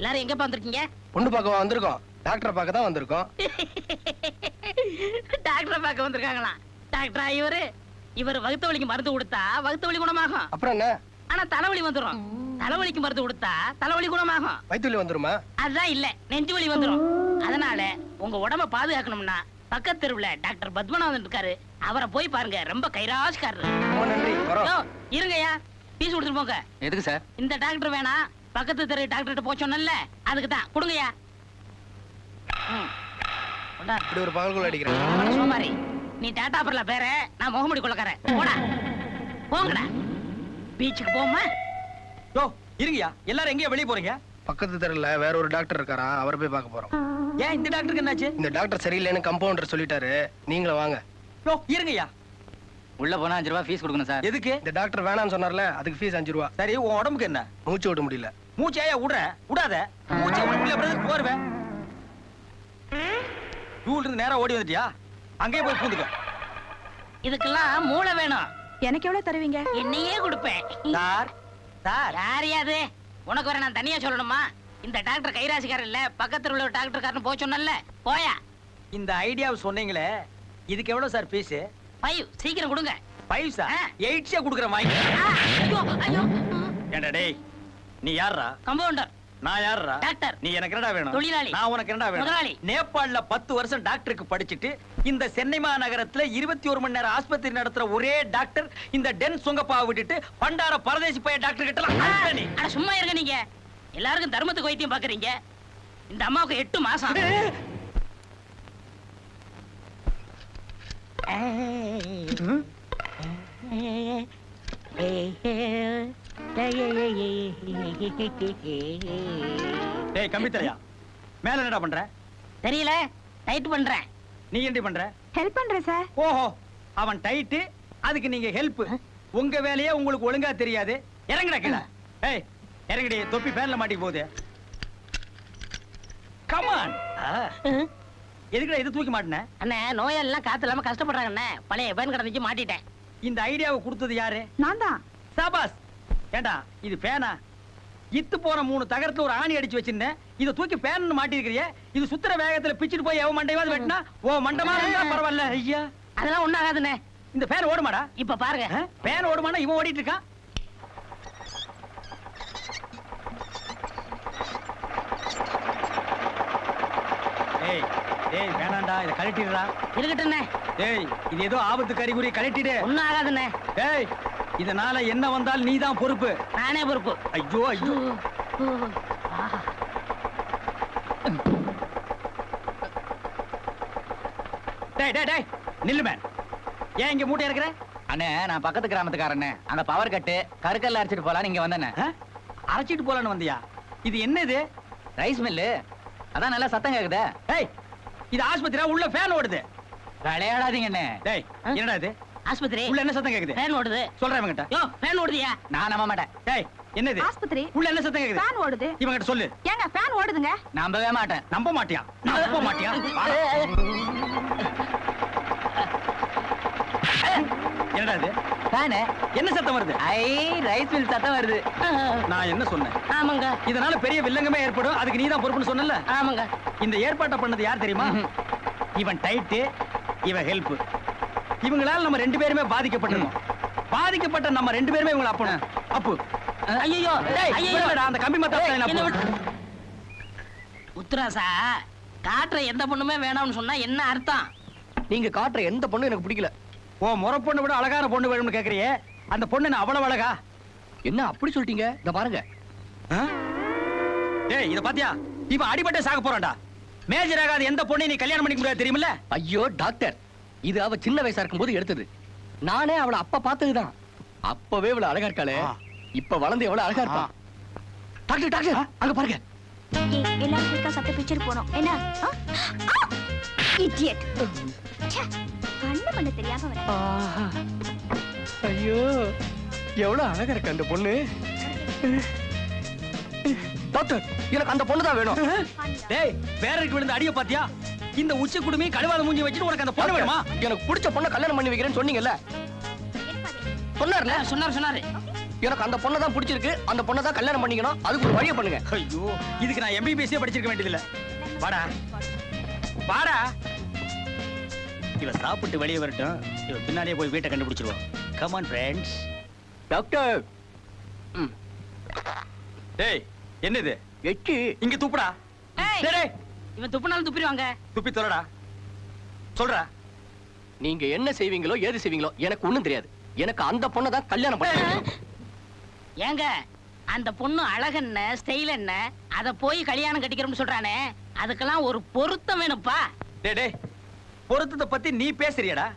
எல்லாரும் எங்கப்பா வந்திருக்கீங்க? பொண்ணு பார்க்க வந்திருக்கோம். டாக்டர் பார்க்க தான் வந்திருக்கோம். டாக்டர் பார்க்க வந்திருக்காங்களா? டாக்டரா இவர் வகுத்த வலிக்கு மருந்து கொடுத்தா வகுத்த வலி குணமாகும். அப்புறம் என்ன? ஆனா தலைவலி வந்துரும். தலைவலிக்கு மருந்து கொடுத்தா தலைவலி குணமாகும். வயிற்று வலி வந்துருமா? அதுதான் இல்ல, நெஞ்சு வலி வந்துரும். அதனால உங்க உடம்ப பாதுகாக்கணும்னா பக்கத்து தெருவுல டாக்டர் பத்மநாதன் இருக்காரு, அவரை போய் பாருங்க. ரொம்ப கைராஜ்காரரு. ரொம்ப நன்றி. வரோம். இருங்கய்யா, பீஸ் கொடுத்துட்டு போங்க. எதுக்கு சார்? இந்த டாக்டர் வேணா, பக்கத்து தெரு டாக்டர்கிட்ட போச்சோன்னல்ல, அதுக்கு தான். கொடுங்கய்யா. இப்படி ஒரு பகல்குள்ள அடிக்கிறேன். சோமாரி, நீ டாடா பர்ல பேர, நான் முகமுடி கொள்ளக்காரன். போடா, போங்கடா. பீச்சுக்கு போமா? யோ இருங்கயா, எல்லாரும் எங்கேயா வெளிய போறீங்க? பக்கத்து தெருல வேற ஒரு டாக்டர் இருக்காரா, அவரை போய் பார்க்க போறோம். ஏன் இந்த டாக்டருக்கு என்னாச்சு? இந்த டாக்டர் சரியில்லைன்னு கம்பவுண்டர் சொல்லிட்டாரு, நீங்களும் வாங்க. யோ இருங்கயா. உள்ள போனா 5 ரூபாய் ஃபீஸ் கொடுக்கணும் சார். எதுக்கு? இந்த டாக்டர் வேணாம்னு சொன்னார்ல, அதுக்கு ஃபீஸ் 5 ரூபா. சரி, உன் உடம்புக்கு என்ன? மூச்சு விட முடியல. மூச்சையா விடுற? விடாத. மூச்சை விட முடியல பிரதர், போறவே. ரூல் இருந்து நேரா ஓடி வந்துட்டியா? அங்கேயே போய் பூந்துக்க. இதுக்கெல்லாம் மூளை வேணும். எனக்கு எவ்வளவு தருவீங்க? என்னையே கொடுப்பேன். சார் சார், யாரையாது உனக்கு வர நான் தனியா சொல்லணுமா? இந்த டாக்டர் கைராசிக்காரர் இல்ல, பக்கத்துல உள்ள டாக்டர் காரன் போய் சொன்னல. போயா. இந்த ஐடியாவை சொன்னீங்களே, இதுக்கு எவ்வளவு சார் ஃபீஸ்? 5 சீக்கிரம் கொடுங்க. 5 சார்? 8 குடுக்குறேன், வாங்கி. ஐயோ ஐயோ. ஏண்டா டேய், நீ யாரா? கம்பவுண்டர். நான் யாரா? டாக்டர். நீ எனக்கு என்னடா வேணும்? தொழிலாளி. நான் உனக்கு என்னடா முதலாளி. வேணும்? நேபாள்ல 10 வருஷம் டாக்டருக்கு படிச்சிட்டு இந்த சென்னை மாநகரத்துல 21 மணி நேரம் ஆஸ்பத்திரி நடத்துற ஒரே டாக்டர் இந்த டென் சுங்கப்பாவை விட்டுட்டு பண்டார பரதேசி போய் டாக்டர் கிட்ட நீ. அட சும்மா இருங்க நீங்க. எல்லாருக்கும் தர்மத்துக்கு வைத்தியம் பாக்குறீங்க. இந்த அம்மாவுக்கு 8 மாசம். டேய் கம்பித்தலையா, மேல என்னடா பண்ற? தெரியல, டைட் பண்றேன். நீ என்ன பண்ற? ஹெல்ப் பண்றேன் சார். ஓஹோ, அவன் டைட், அதுக்கு நீங்க ஹெல்ப். உங்க வேலையே உங்களுக்கு ஒழுங்கா தெரியாது. இறங்குடா கீழ. ஏய் இறங்குடி, தொப்பி பேன்ல மாட்டி போகுது. Come on. எதுக்குடா இது தூக்கி மாட்டனே? அண்ணே, நோயாளிலாம் காத்து இல்லாம கஷ்டப்படுறாங்க அண்ணே. பழைய பேன் கடந்துச்சு மாட்டிட்டேன். இந்த ஐடியாவை கொடுத்தது யாரு? நான் தான். சாபாஸ். ஏண்டா இது பேனா? இத்து போற 3 தகரத்துல ஒரு ஆணி அடிச்சு வச்சிருந்தேன். இத தூக்கி பேன்னு மாட்டி இருக்கிறியே, இது சுத்துற வேகத்துல பிச்சிட்டு போய் எவன் மண்டையாவது வெட்டினா ஓ மண்டமா இருந்தா பரவாயில்ல. ஐயா, அதெல்லாம் ஒண்ணு ஆகாதுண்ணே. இந்த பேன் ஓடுமாடா? இப்ப பாருங்க. பேன் ஓடுமானா இவன் ஓடிட்டு இருக்கான். ஏய் ஏய், வேணாண்டா, இத கழட்டிடுடா. இருக்கட்டுண்ணே. ஏய், இது ஏதோ ஆபத்து கறிகுறி, கழட்டிடு. ஒண்ணும் ஆகாதுண்ணே. ஏய், இதனால என்ன வந்தால் நீதான் பொறுப்பு. நானே பொறுப்பு. ஐயோ ஐயோ. டேய் டேய் டேய், நில்லு மேன். ஏன் இங்க மூட்டை இருக்கிற? அண்ணே, நான் பக்கத்து கிராமத்துக்காரண்ணே. அங்க பவர் கட்டு, கருக்கல்ல அரைச்சிட்டு போலாம் இங்க வந்தேண்ணே. அரைச்சிட்டு போலான்னு வந்தியா? இது என்னது? Rice mill. அதான் நல்லா சத்தம் கேக்குதே. ஏய், இது ஆஸ்பத்திரியா? உள்ள ஃபேன் ஓடுது. விளையாடாதீங்க அண்ணே. டேய், என்னடா இது? ஆஸ்பத்திரி. உள்ள என்ன சத்தம் கேக்குது? ஃபேன் ஓடுது. சொல்றேன் இவங்கிட்ட. யோ, ஃபேன் ஓடுதியா? நான் நம்ப மாட்டேன். டேய், என்னது? ஆஸ்பத்திரி. உள்ள என்ன சத்தம் கேக்குது? ஃபேன் ஓடுது. இவங்கிட்ட சொல்லு. ஏங்க ஃபேன் ஓடுதுங்க. நம்பவே மாட்டேன். நம்ப மாட்டியா? நம்ப மாட்டியா? என்னடா இது? ஃபேனு. என்ன சத்தம் வருது? ஐ, ரைஸ் மில் சத்தம் வருது. நான் என்ன சொன்னேன்? ஆமாங்க. இதனால பெரிய வில்லங்கமே ஏற்படும், அதுக்கு நீதான் பொறுப்புன்னு சொன்னல. ஆமாங்க. இந்த ஏற்பாட்டை பண்ணது யார் தெரியுமா? இவன் டைட், இவன் ஹெல்ப். இவங்களால நம்ம 2 பேருமே பாதிக்கப்பட்டிருக்கோம். பாதிக்கப்பட்ட நம்ம 2 பேருமே இவங்கள அப்பணும். அப்பு. ஐயோ ஐயோ, அந்த கம்பி மத்த உத்தராசா, காட்டுற எந்த பொண்ணுமே வேணாம்னு சொன்னா என்ன அர்த்தம்? நீங்க காட்டுற எந்த பொண்ணும் எனக்கு பிடிக்கல. ஓ, முறை பொண்ணு விட அழகான பொண்ணு வேணும்னு கேக்குறியே, அந்த பொண்ணு நான் அவ்வளவு அழகா? என்ன அப்படி சொல்லிட்டீங்க? இத பாருங்க. டேய், இத பாத்தியா? இவன் அடிபட்டே சாக போறான்டா. மேஜர் ஆகாத எந்த பொண்ணை நீ கல்யாணம் பண்ணிக்க முடியாது தெரியுமில்ல? ஐயோ டாக்டர், இது அவ சின்ன வயசா இருக்கும்போது எடுத்தது. நானே அவளை அப்ப பார்த்ததுதான். அப்பவே இவ்வளவு அழகா இருக்காளே, இப்ப வளர்ந்து எவ்வளவு அழகா இருப்பா. டாக்டர் டாக்டர், அங்க பாருங்க. எல்லாரும் கிட்ட சத்த பிச்சர் போறோம். என்ன? இடியட். கண்ணு பண்ண தெரியாம வர. ஐயோ, எவ்வளவு அழகா இருக்கு அந்த பொண்ணு. டாக்டர், எனக்கு அந்த பொண்ணு தான் வேணும். டேய், பேரருக்கு விழுந்த அடிய பாத்தியா? இந்த உச்சி குடுமி கழுவாத மூஞ்சி வச்சிட்டு உனக்கு அந்த பொண்ணு வேணுமா? எனக்கு பிடிச்ச பொண்ணை கல்யாணம் பண்ணி வைக்கிறேன்னு சொன்னீங்கல்ல? சொன்னார்ல? சொன்னாரு. எனக்கு அந்த பொண்ணை தான் பிடிச்சிருக்கு, அந்த பொண்ணை தான் கல்யாணம் பண்ணிக்கணும். அதுக்கு ஒரு வழியை பண்ணுங்க. ஐயோ, இதுக்கு நான் MBBS படிச்சிருக்க வேண்டியதில்ல. வாடா வாடா. இவ சாப்பிட்டு வெளியே வரட்டும், இவ பின்னாடியே போய் வீட்டை கண்டுபிடிச்சிருவோம். Come on friends. டாக்டர். டேய், என்னது? எச்சு. இங்க துப்புடா. ஏய், டேய், டேய், இவன் துப்புனாலும் துப்பிடுவாங்க. துப்பி தொலைடா. சொல்றா. நீங்க என்ன செய்வீங்களோ ஏது செய்வீங்களோ எனக்கு ஒண்ணும் தெரியாது. எனக்கு அந்த பொண்ணை தான் கல்யாணம் பண்ணணும். ஏங்க, அந்த பொண்ணு அழகென்ன ஸ்டைல் என்ன அத போய் கல்யாணம் கட்டிக்கிறோம்னு சொல்றானே, அதுக்கெல்லாம் ஒரு பொருத்தம் வேணும்ப்பா. டேய் டேய், பொருத்தத்தை பத்தி நீ பேசுறியடா?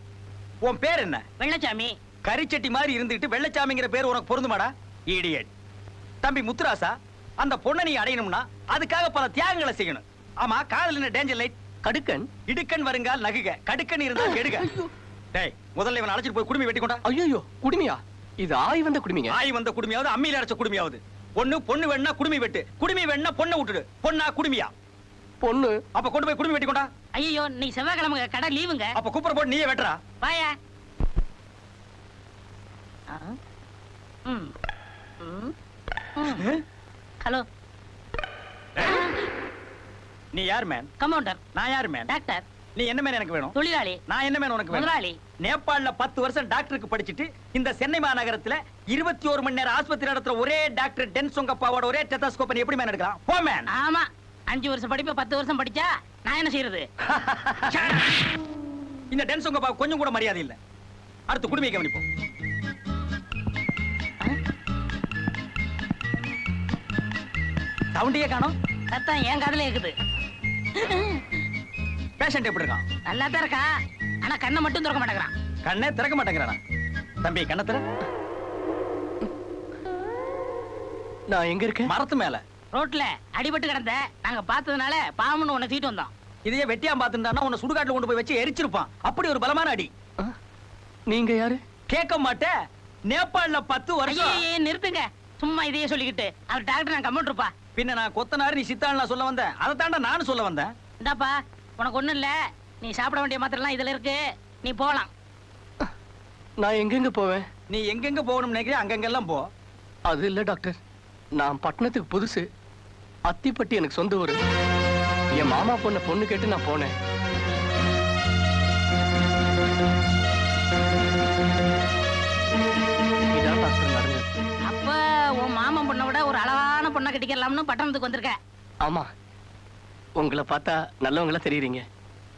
உன் பேர் என்ன? வெள்ளச்சாமி. கரிச்சட்டி மாதிரி இருந்துட்டு வெள்ளச்சாமிங்கிற பேர் உனக்கு பொருந்துமாடா? இடியட். தம்பி முத்துராசா, அந்த பொண்ணை நீ அடையணும்னா அதுக்காக பல தியாகங்களை செய்யணும். ஆமா, காதல் என்ன டேஞ்சர் லைட்? கடுக்கன். இடுக்கன் வருங்கால் நகுக, கடுக்கன் இருந்தா கெடுக. டேய், முதல்ல இவனை அழைச்சிட்டு போய் குடுமி வெட்டி கொண்டா. ஐயோ, குடுமியா? இது ஆய் வந்த குடுமிங்க. ஆய் வந்த குடுமியாவது அம்மியில அரைச்ச குடுமியாவது. பொண்ணு வேணா குடுமி வெட்டு, குடுமி வேணா பொண்ணை விட்டுடு. பொண்ணா குடுமியா? பொண்ணு. அப்ப கொண்டு போய் குடுமி வெட்டி கொண்டா. ஐயோ, நீ செவ்வாய்க்கிழமை கடை லீவுங்க. அப்ப குப்பரை போட்டு நீயே வெட்டுறா. வாயா. ஹலோ. நீ யார் மேன்? கம்பவுண்டர். நான் யார் மேன்? டாக்டர். நீ என்ன மேன் எனக்கு வேணும்? தொழிலாளி. நான் என்ன மேன் உனக்கு வேணும்? முதலாளி. நேபாள்ல 10 வருஷம் டாக்டருக்கு படிச்சிட்டு இந்த சென்னை மாநகரத்துல 21 மணி நேரம் ஆஸ்பத்திரி நடத்துற ஒரே டாக்டர் டென்சோங்கப்பாவோட ஒரே டெத்தாஸ்கோப் எப்படி மேன் எடுக்கலாம்? போ மேன். ஆமா, 5 வருஷம் படிப்பு 10 வருஷம் படிச்சா நான் என்ன செய்யறது? இந்த டென்சோங்கப்பா கொஞ்சம் கூட மரியாதை இல்ல. அடுத்து குடுமையை கவனிப்போம். சவுண்டியே காணோம். சத்தம் என் காதுல இருக்குது. பேஷண்ட் எப்படி இருக்கான்? நல்லா தான் இருக்கா, ஆனா கண்ணை மட்டும் திறக்க மாட்டேங்கிறான். கண்ணே திறக்க மாட்டேங்கிறானா? தம்பி, கண்ணை திற. நான் எங்க இருக்கேன்? மரத்து மேல ரோட்ல அடிபட்டு கிடந்த நாங்க பார்த்ததுனால பாவம்னு உன்னை தூக்கிட்டு வந்தோம். இதையே வெட்டியா பாத்துட்டானா உன்னை சுடுகாட்டுல கொண்டு போய் வச்சு எரிச்சிருப்பான். அப்படி ஒரு பலமான அடி. நீங்க யாரு? கேட்க மாட்டேன். நேபாள்ல 10 வருஷம். ஐயே, நிறுத்துங்க. சும்மா இதையே சொல்லிக்கிட்டு. அவர் டாக்டர், நான் கம்ப்யூட்டர்ப்பா. பின்ன நான் கொத்தனாரு, நீ சித்தாள் நான் சொல்ல வந்தேன். அதை தாண்டா நானும் சொல்ல வந்தேன். இந்தாப்பா, உனக்கு ஒண்ணும் இல்ல. நீ சாப்பிட வேண்டிய மாத்திரலாம் இதுல இருக்கு, நீ போலாம். நான் எங்கெங்க போவேன்? நீ எங்கெங்க போகணும்னு நினைக்கிறேன் அங்கெங்கெல்லாம் போ. அது இல்ல டாக்டர், நான் பட்டணத்துக்கு புதுசு. அத்திப்பட்டி எனக்கு சொந்த ஊரு. என் மாமா பொண்ணு கேட்டு நான் போனேன். இதான் டாக்டர் நடந்தது. அப்ப உன் மாமன் பொண்ணை விட ஒரு அழகான பொண்ணை கட்டிக்கலாம்னு பட்டணத்துக்கு வந்திருக்க. ஆமா, உங்களை பார்த்தா நல்லவங்களா தெரியுறீங்க.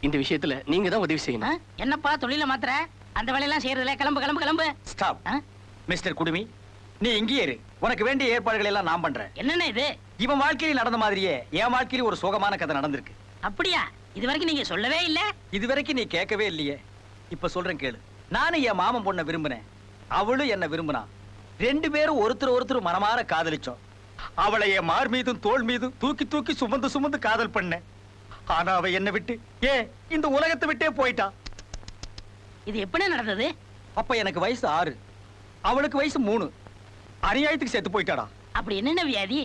இந்த விஷயத்துல நீங்க தான் உதவி ஆ? செய்யணும். என்னப்பா தொழில மாத்திர? அந்த வேலையெல்லாம் செய்யறதுல கிளம்பு கிளம்பு கிளம்பு. ஸ்டாப். ஆ? மிஸ்டர் குடுமி, நீ இங்கேயே இரு. உனக்கு வேண்டிய ஏற்பாடுகள் எல்லாம் நான் பண்றேன். என்னென்ன இது? இவன் வாழ்க்கையில் நடந்த மாதிரியே என் வாழ்க்கையில் ஒரு சோகமான கதை நடந்திருக்கு. அப்படியா? இது வரைக்கும் நீங்க சொல்லவே இல்ல. இதுவரைக்கும் நீ கேட்கவே இல்லையே. இப்ப சொல்றேன் கேளு. நானும் என் மாமன் பொண்ணை விரும்பினேன், அவளும் என்ன விரும்பினா. 2 பேரும் ஒருத்தர் மனமாற காதலிச்சோம். அவளை என் மார் மீதும் தோள் மீதும் தூக்கி தூக்கி சுமந்து காதல் பண்ணேன். ஆனா அவ என்ன விட்டு இந்த உலகத்தை விட்டே போயிட்டா. இது எப்படி நடந்தது? அப்ப எனக்கு வயசு 6, அவளுக்கு வயசு 3. அநியாயத்துக்கு செத்து போயிட்டாடா. அப்படி என்னென்ன வியாதி?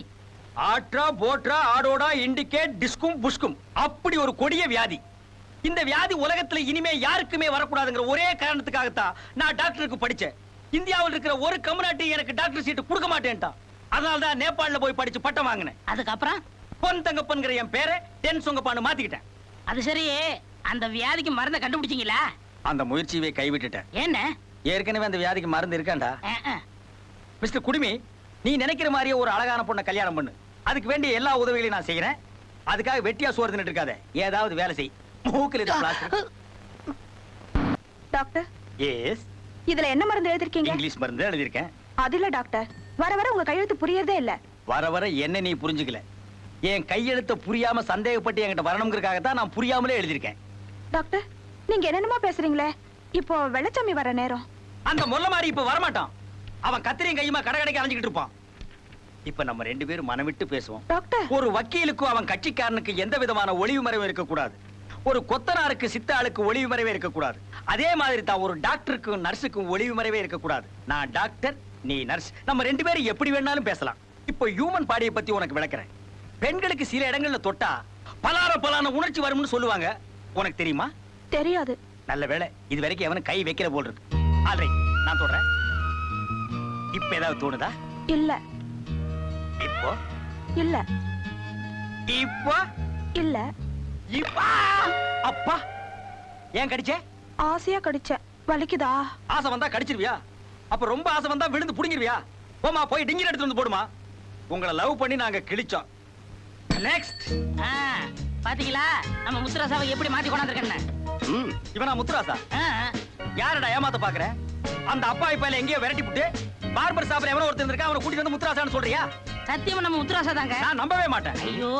ஆட்ரா போட்ரா ஆடோடா இண்டிகேட் டிஸ்கும் புஷ்கும், அப்படி ஒரு கொடிய வியாதி. இந்த வியாதி உலகத்துல இனிமே யாருக்குமே வரக்கூடாதுங்கிற ஒரே காரணத்துக்காகத்தான் நான் டாக்டருக்கு படிச்சேன். இந்தியாவில் இருக்கிற ஒரு கம்யூனிட்டி எனக்கு டாக்டர் சீட்டு கொடுக்க மாட்டேன்ட்டான். அதனாலதான் நேபாள்ல போய் படிச்சு பட்டம் வாங்கினேன். அதுக்கப்புறம் பொன் தங்கப்பன்கிற என் பேரை டென்சோங்கப்பான்னு மாத்திக்கிட்டேன். அது சரி, அந்த வியாதிக்கு மருந்தை கண்டுபிடிச்சீங்களா? அந்த முயற்சியை கைவிட்டுட்டேன். என்ன? ஏற்கனவே அந்த வியாதிக்கு மருந்து இருக்காண்டா. மிஸ்டர் குடுமி, நீ நினைக்கிற மாதிரியே ஒரு அழகான பொண்ணை கல்யாணம் பண்ணு. அதுக்கு வேண்டிய எல்லா உதவிகளையும் நான் செய்யறேன். அதுக்காக வெட்டியா சோறு தின்னுட்டு இருக்காத, ஏதாவது வேலை செய். மூக்கில் இது பிளாஸ்டர். Doctor, S. இதுல என்ன மருந்து எழுதிருக்கீங்க? இங்கிலீஷ் மருந்து எழுதியிருக்கேன். அது இல்ல டாக்டர், வர வர உங்க கையெழுத்து புரியறதே இல்ல. வர வர என்ன நீ புரிஞ்சுக்கல. என் கையெழுத்த புரியாம சந்தேகப்பட்டு என்கிட்ட வரணுங்கிறதுக்காக தான் நான் புரியாமலே எழுதியிருக்கேன். டாக்டர், நீங்க என்னென்னமோ பேசுறீங்களே. இப்போ வெள்ளச்சாமி வர நேரம். அந்த முல்ல மாதிரி இப்ப வரமாட்டான். அவன் கத்திரியும் கையுமா கடை கடைக்கு அலைஞ்சிக்கிட்டு இருப்பான். இப்ப நம்ம 2 பேரும் மனம் விட்டு பேசுவோம். டாக்டர், ஒரு வக்கீலுக்கும் அவன் கட்சிக்காரனுக்கு எந்த விதமான ஒளிவு மறைவும் இருக்கக்கூடாது. ஒரு கொத்தனாருக்கு சித்தாளுக்கு ஒளிவு மறைவே இருக்கக்கூடாது. அதே மாதிரி தான் ஒரு டாக்டருக்கும் நர்ஸுக்கும் ஒளிவு மறைவே இருக்கக்கூடாது. நான் டாக்டர், நீ நர்ஸ், நம்ம 2 பேரும் எப்படி வேணாலும் பேசலாம். இப்போ ஹியூமன் பாடியை பத்தி உனக்கு விளக்குறேன். பெண்களுக்கு சில இடங்கள்ல தொட்டா பலான உணர்ச்சி வரும்னு சொல்லுவாங்க. உனக்கு தெரியுமா? தெரியாது. நல்ல வேளை இது வரைக்கும் எவனும் கை வைக்கல போல் இருக்கு. ஆல்ரைட், நான் தொடறேன். இப்ப ஏதாவது தோணுதா? இல்ல இப்போ இல்ல இப்போ இல்ல இப்பா அப்பா ஏன் கடிச்சே? ஆசையா கடிச்சேன். வலிக்குதா? ஆசை வந்தா கடிச்சிருவியா? அப்ப ரொம்ப ஆசை வந்தா விழுந்து புடுங்கிருவியா? போமா போய் டிங்கிரி எடுத்து வந்து போடுமா. உங்களை லவ் பண்ணி நாங்க கிழிச்சோம். நெக்ஸ்ட். பாத்தீங்களா நம்ம முத்துராசாவை எப்படி மாத்தி கொண்டாந்துருக்கேன்னு? ம். இவனா முத்துராசா? யாரடா ஏமாத்த பாக்குற? அந்த அப்பா இப்ப எங்கேயோ விரட்டி புட்டு பார்பர் ஷாப்ல எவனோ ஒருத்தர் இருக்கா, அவனை கூட்டிட்டு வந்து முத்துராசான்னு சொல்றியா? சத்தியமா நம்ம முத்துராசா தாங்க. நான் நம்பவே மாட்டேன். ஐயோ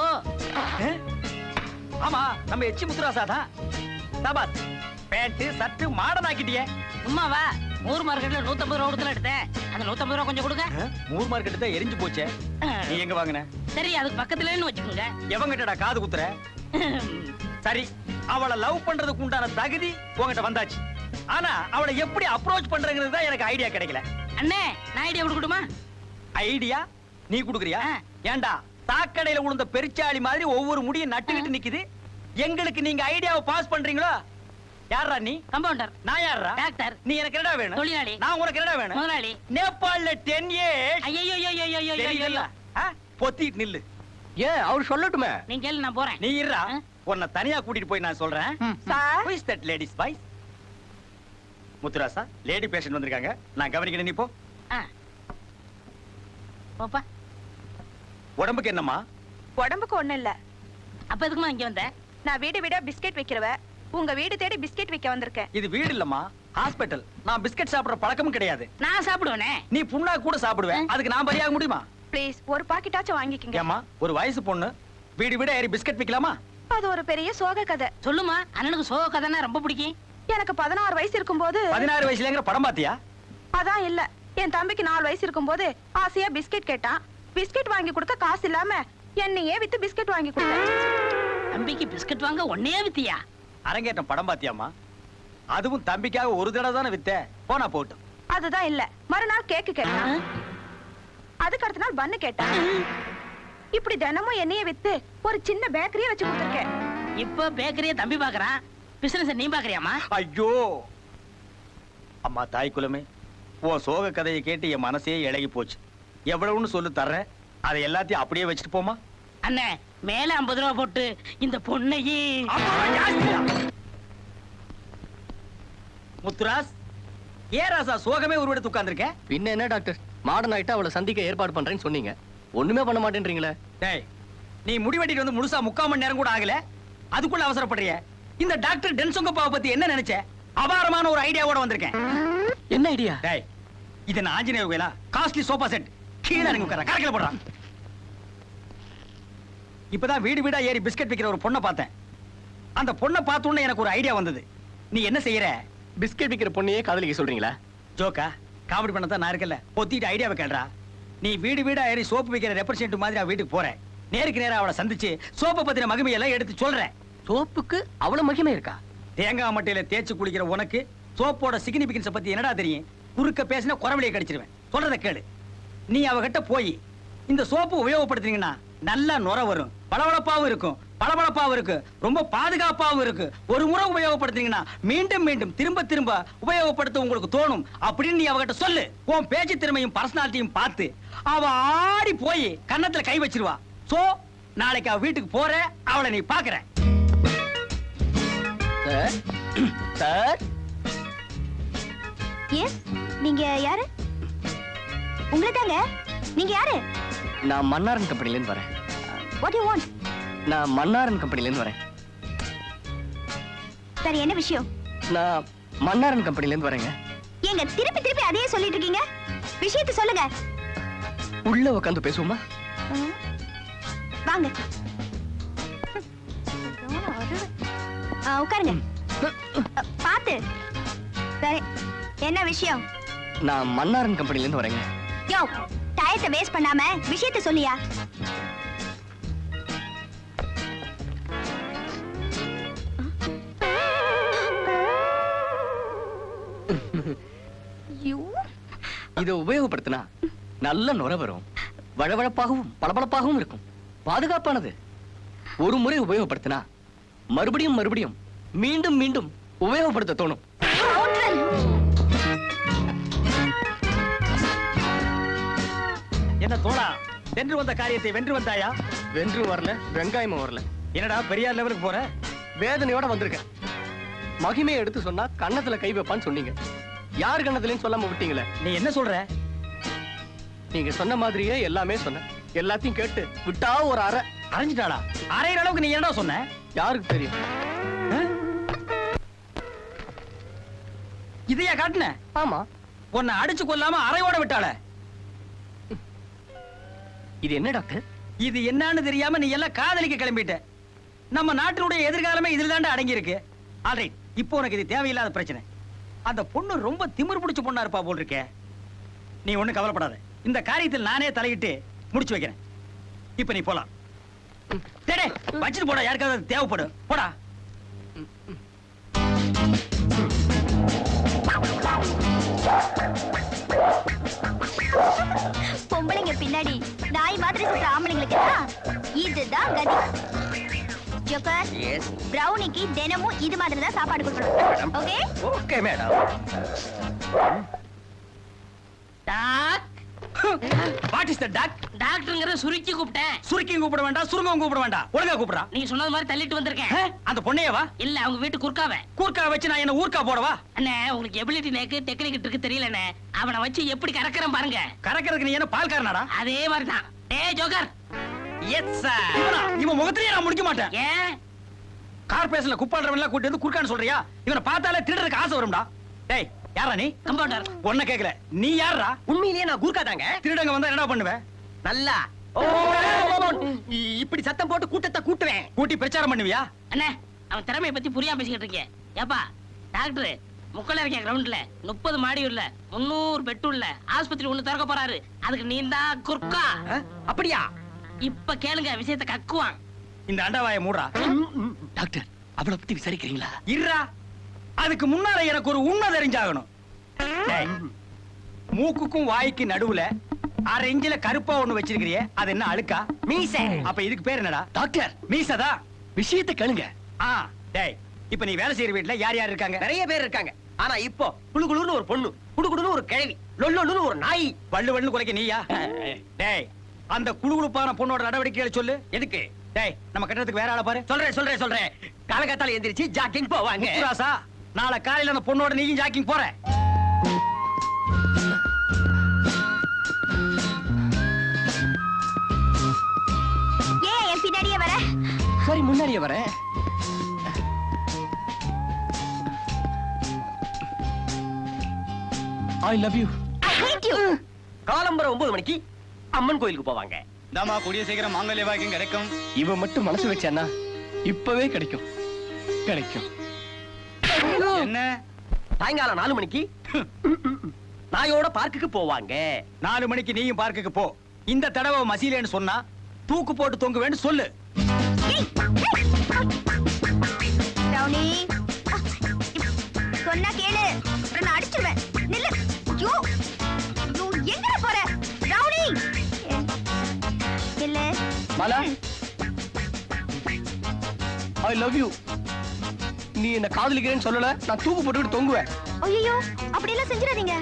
ஆமா நம்ம எச்சி முத்துராசா தான். சபாஸ். பேண்ட் சட்டு மாடர்ன் ஆக்கிட்டியே. சும்மாவா? ஊர் மார்க்கெட்ல 150 ரூபா கொடுத்துல எடுத்தேன். அந்த 150 ரூபா கொஞ்சம் கொடுங்க. மூர் மார்க்கெட் தான் எரிஞ்சு போச்சே. நீ எங்க வாங்குன? சரி அதுக்கு பக்கத்துலன்னு வச்சுக்கோங்க. எவங்கிட்டடா காது குத்துற? சரி அவளை லவ் பண்றதுக்கு உண்டான தகுதி உன்கிட்ட வந்தாச்சு. ஆனா அவளை எப்படி அப்ரோச் பண்றங்கிறது தான் எனக்கு ஐடியா கிடைக்கல. அண்ணே நான் ஐடியா கொடுக்கட்டுமா? ஐடியா நீ குடுக்குறியா? ஏண்டா சாக்கடையில விழுந்த பெருச்சாளி மாதிரி ஒவ்வொரு முடியும் நட்டுக்கிட்டு நிக்குது. எங்களுக்கு நீங்க ஐடியாவை பாஸ் பண்றீங்களோ? யாரா நீ? கம்பவுண்டர். நான் யாரா? டாக்டர். நீ எனக்கு என்னடா வேணும்? தொழிலாளி. நான் உனக்கு என்னடா வேணும்? முதலாளி. நேபாள்ல 10 years ஐயோ தெரியல. பொத்திட்டு நில்லு. ஏன் அவர் சொல்லட்டுமே? நீங்க கேளு நான் போறேன். நீ இருடா. உன்னை தனியா கூட்டிட்டு போய் நான் சொல்றேன். Sir Who is that ladies boys? Muthurasa lady patient வந்திருக்காங்க, நான் கவனிக்கிறேன். நீ போ. போப்பா. உடம்புக்கு என்னம்மா? உடம்புக்கு ஒண்ணு இல்ல. அப்ப எதுக்குமா இங்க வந்த? நான் வீடு வீடா பிஸ்கெட் வைக்கிறவ. உங்க வீடு தேடி பிஸ்கெட் வைக்க வந்திருக்கேன். இது வீடு இல்லம்மா, ஹாஸ்பிடல். நான் பிஸ்கட் சாப்பிடுற பழக்கமும் கிடையாது. நான் சாப்பிடுவேனே. நீ புண்ணா கூட சாப்பிடுவேன், அதுக்கு நான் பரியாக முடியுமா? ப்ளீஸ் ஒரு பாக்கெட்டாச்சும் வாங்கிக்கங்க. ஏம்மா ஒரு வயசு பொண்ணு வீடு வீடா ஏறி பிஸ்கட் விக்கலாமா? அது ஒரு பெரிய சோக கதை. சொல்லுமா, அண்ணனுக்கு சோக கதைன்னா ரொம்ப பிடிக்கும். எனக்கு 16 வயசு இருக்கும்போது 16 வயசுலங்கிற படம் பாத்தியா? அதான் இல்ல. என் தம்பிக்கு 4 வயசு இருக்கும்போது ஆசையா பிஸ்கெட் கேட்டான். பிஸ்கெட் வாங்கி கொடுக்க காசு இல்லாம என்னையே வித்து பிஸ்கெட் வாங்கி கொடுத்தேன். தம்பிக்கு பிஸ்கட் வாங்க ஒன்னே வித்தியா? அரங்கேற்றம் படம் பாத்தியாமா? அதுவும் தம்பிக்காக ஒரு தடவை தானே வித்த, போனா போட்டும். அதுதான் இல்ல. மறுநாள் கேக்கு கேட்டான். அதுக்கு அடுத்த நாள் பன்னு கேட்டான். இப்படி தினமும் என்னையே வித்து ஒரு சின்ன பேக்கரியை வச்சு கொடுத்துருக்கேன். இப்ப பேக்கரிய தம்பி பாக்குறான், பிசினஸ் நீ பாக்குறியாமா? ஐயோ அம்மா தாய் குலமே, உன் சோக கதையை கேட்டு என் மனசே இழகி போச்சு. எவ்வளவுன்னு சொல்லு தர்றேன், அதை எல்லாத்தையும் அப்படியே வச்சுட்டு போமா. அண்ணே மேல 50 ரூபா போட்டு இந்த பொண்ணையே. முத்துராஸ், ஏ ராசா சோகமே உருவெடுத்து உட்கார்ந்திருக்க. பின்ன என்ன டாக்டர், மாடர்ன் ஆயிட்டா அவளை சந்திக்க ஏற்பாடு பண்றேன்னு சொன்னீங்க, ஒண்ணுமே பண்ண மாட்டேன்றீங்களே. டேய், நீ முடிவெட்டிட்டு வந்து முழுசா 3/4 மணி நேரம் கூட ஆகல, அதுக்குள்ள அவசரப்படுறிய. இந்த டாக்டர் டென்சொங்கப்பாவை பத்தி என்ன நினைச்ச? அபாரமான ஒரு ஐடியாவோட வந்திருக்கேன். என்ன ஐடியா? டேய், இது நான் ஆஞ்சநேயர் கோயிலா? காஸ்ட்லி சோபா செட் கீழே இறங்கி உட்கார, கரக்கல போடுறான். இப்பதான் வீடு வீடா ஏறி பிஸ்கட் விக்கிற ஒரு பொண்ணை பார்த்தேன். அந்த பொண்ணை பார்த்த உடனே எனக்கு ஒரு ஐடியா வந்தது. நீ என்ன செய்யற? பிஸ்கெட் விக்கிற பொண்ணையே காதலிக்க சொல்றீங்களா? ஜோக்கா காமெடி பண்ணதான் நான் இருக்கல, பொத்திட்டு ஐடியாவை கேள்றா. நீ வீடு வீடா ஏறி சோப்பு விக்கிற ரெப்ரசன்ட் மாதிரி அவ வீட்டுக்கு போறேன். நேருக்கு நேரா அவளை சந்திச்சு சோப்பை பத்தின மகிமையெல்லாம் எடுத்து சொல்றேன். சோப்புக்கு அவ்வளவு மகிமை இருக்கா? தேங்காய் மட்டையில தேய்ச்சு குளிக்கிற உனக்கு சோப்போட சிக்னிபிகன்ஸ் பத்தி என்னடா தெரியும்? குறுக்க பேசினா குறவழியை கடிச்சிருவேன். சொல்றத கேளு. நீ அவகிட்ட போய் இந்த சோப்பு உபயோகப்படுத்துனீங்கன்னா நல்லா நுர வரும், பளபளப்பாவும் இருக்கும், பளபளப்பாவும் இருக்கு, ரொம்ப பாதுகாப்பாவும் இருக்கு. ஒரு முறை உபயோகப்படுத்துனீங்கன்னா மீண்டும் மீண்டும் திரும்ப திரும்ப உபயோகப்படுத்த உங்களுக்கு தோணும் அப்படின்னு நீ அவகிட்ட சொல்லு. உன் பேச்சு திறமையும் பர்சனாலிட்டியும் பார்த்து அவ ஆடி போய் கன்னத்துல கை வச்சிருவா. சோ நாளைக்கு அவ வீட்டுக்கு போற, அவளை நீ பாக்குற. சார் சார், எஸ் நீங்க யாரு? உங்களை தாங்க. நீங்க யாரு? நான் மன்னாரன் கம்பெனில இருந்து வரேன். What you want? நான் மன்னாரன் கம்பெனில இருந்து வரேன். சரி என்ன விஷயம்? நான் மன்னாரன் கம்பெனில இருந்து வரேங்க. ஏங்க திருப்பி திருப்பி அதையே சொல்லிட்டு இருக்கீங்க? விஷயத்தை சொல்லுங்க. உள்ள உட்காந்து பேசுவோமா? வாங்க. உட்காருங்க. பாத்து. சரி என்ன விஷயம்? நான் மன்னாரன் கம்பெனில இருந்து வரேங்க. யோ டயத்தை வேஸ்ட் பண்ணாம விஷயத்தை சொல்லியா. இதை உபயோகப்படுத்தினா நல்ல நுர வரும், வழவழப்பாகவும் பளபளப்பாகவும் இருக்கும், பாதுகாப்பானது. ஒரு முறை உபயோகப்படுத்தினா மறுபடியும் மறுபடியும் மீண்டும் மீண்டும் உபயோகப்படுத்த தோணும். என்ன தோழா, வென்று வந்த காரியத்தை வென்று வந்தாயா? வென்று வரல, வெங்காயமும் வரல. என்னடா பெரியார் லெவலுக்கு போற? வேதனையோட வந்திருக்கேன். மகிமையை எடுத்து சொன்னா கன்னத்துல கை வைப்பான்னு சொன்னீங்க. யார் கன்னத்துலயும் சொல்லாம விட்டீங்களே. நீ என்ன சொல்ற? நீங்க சொன்ன மாதிரியே எல்லாமே சொன்னேன். எல்லாத்தையும் கேட்டு விட்டா ஒரு அரை. அரைஞ்சிட்டாளா? அரைகிற அளவுக்கு நீ என்னடா சொன்ன? யாருக்கு தெரியும்? இதையா காட்டுன? ஆமா. உன்னை அடிச்சு கொல்லாம அரையோட விட்டாள. இது என்ன டாக்டர்? இது என்னன்னு தெரியாம நீ எல்லாம் காதலிக்க கிளம்பிட்ட. நம்ம நாட்டினுடைய எதிர்காலமே இதுல தாண்டா அடங்கி இருக்கு. ஆல்ரைட், இப்போ உனக்கு இது தேவையில்லாத பிரச்சனை. அந்த பொண்ணு ரொம்ப திமிரு பிடிச்ச பொண்ணா இருப்பா போல் இருக்கே. நீ ஒண்ணு கவலைப்படாத. இந்த காரியத்தில் நானே தலையிட்டு முடிச்சு வைக்கிறேன். இப்ப நீ போலாம். டேய், வச்சிட்டு போடா, யாருக்காவது தேவைப்படும். போடா. பொம்பளைங்க பின்னாடி நாய் மாதிரி சுற்ற ஆம்பளைங்களுக்கு இதுதான் கதி. ஜோக்கர், பிரவுனிக்கு தினமும் இது மாதிரி தான் சாப்பாடு கொடுக்கணும். Okay? Okay madam. Doc what is the doc? டாக்டர்ங்கற சுருக்கி கூப்பிட்டேன். சுருக்கியும் கூப்பிட வேண்டாம், சுருங்கவும் கூப்பிட வேண்டாம். ஒழுங்கா கூப்பிடுறா. நீங்க சொன்னது மாதிரி தள்ளிட்டு வந்திருக்கேன். அந்த பொண்ணையவா? இல்ல, அவங்க வீட்டு குறுக்காவ. கூர்க்கா வச்சு நான் என்ன ஊர்க்கா போடவா? அண்ணே, உங்களுக்கு எபிலிட்டி நேக்கு டெக்னிக் இருக்கு தெரியலண்ணே. அவனை வச்சு எப்படி கறக்கறேன் பாருங்க. கறக்கிறதுக்கு நீ என்ன பால்காரனாடா? அதே மாதிரி தான். டேய் ஜோக்கர். Yes sir. இவன் முகத்திலேயே நான் முடிக்க மாட்டேன். ஏன்? கார்பரேஷன்ல குப்பாடுறவன் எல்லாம் கூட்டி வந்து குறுக்கான்னு சொல்றியா? இவனை பார்த்தாலே திருடருக்கு ஆசை வரும்டா. டேய், யாரா நீ? கம்பவுண்டர். ஒன்ன கேக்கல. நீ யாரா? உண்மையிலேயே நான் கூர்க்கா தாங்க. திருடங்க வந்தா என்ன பண்ணுவ? நல்லா இப்படி சத்தம் போட்டு கூட்டத்தை கூட்டுவேன். கூட்டி பிரச்சாரம் பண்ணுவியா? அண்ணே, அவன் திறமையை பத்தி புரியாம பேசிக்கிட்டு இருக்கேன். ஏப்பா டாக்டர், முக்கல இருக்க கிரவுண்ட்ல 30 மாடி உள்ள 300 பெட் உள்ள ஆஸ்பத்திரி ஒண்ணு திறக்க போறாரு. அதுக்கு நீ தான் குறுக்கா. அப்படியா? இப்ப கேளுங்க, விஷயத்தை கக்குவான். இந்த அண்டவாயை மூடுறா. டாக்டர், அவளை பத்தி விசாரிக்கிறீங்களா? இருடா. அதுக்கு முன்னால எனக்கு ஒரு உண்மை தெரிஞ்சாகணும். டேய், மூக்குக்கும் வாய்க்கு நடுவுல 1/2 இன்ச்சில கருப்பா ஒண்ணு வச்சிருக்கிறியே, அது என்ன அழுக்கா? மீசை. அப்ப இதுக்கு பேர் என்னடா? டாக்டர், மீசதா? விஷயத்தை கேளுங்க. டேய், இப்ப நீ வேலை செய்யற வீட்டுல யார் யார் இருக்காங்க? நிறைய பேர் இருக்காங்க. ஆனா இப்போ குளுகுளுன்னு ஒரு பொண்ணு, குடுகுடுன்னு ஒரு கிழவி, லொல்லொல்லுன்னு ஒரு நாய். வள்ளு வள்ளு குறைக்க நீயா? டேய், அந்த குளுகுளுப்பான பொண்ணோட நடவடிக்கைகளை சொல்லு. எதுக்கு? டேய், நம்ம கட்டத்துக்கு வேற ஆளை பாரு. சொல்றேன். காலகத்தால எந்திரிச்சு ஜாக்கிங் போவாங்க. முத்துராசா, நாளை காலையில அந்த பொண்ணோட நீயும் ஜாக்கிங் போற. ஏன் என் பின்னாடியே வர? சரி, முன்னாடியே வரேன். I love you. I hate you. காலம்பரம் 9 மணிக்கு அம்மன் கோயிலுக்கு போவாங்க. நாம கூடிய சீக்கிரம் மாங்கல்ய பாக்கியம் கிடைக்கும். இவன் மட்டும் மனசு வச்சானா இப்பவே கிடைக்கும். என்ன? சாயங்காலம் 4 மணிக்கு நாயோட பார்க்குக்கு போவாங்க. 4 மணிக்கு நீயும் பார்க்குக்கு போ. இந்த தடவை மசீலேன்னு சொன்னா தூக்கு போட்டு தொங்குவேன்னு சொல்லு. ஏய், ஏய். பிரவுனி, சொன்னா கேளு, அப்புறம் நான் அடிச்சிருவேன். நில்லு. ஐயோ, ஐயோ, எங்கடா போற? பிரவுனி. இல்ல. Mala, I love you. நீ என்ன காதலிக்கிறேன்னு சொல்லல, நான் தூக்கு போட்டுக்கிட்டு தொங்குவேன். ஐயோ, அப்படி எல்லாம் செஞ்சிடாதீங்க.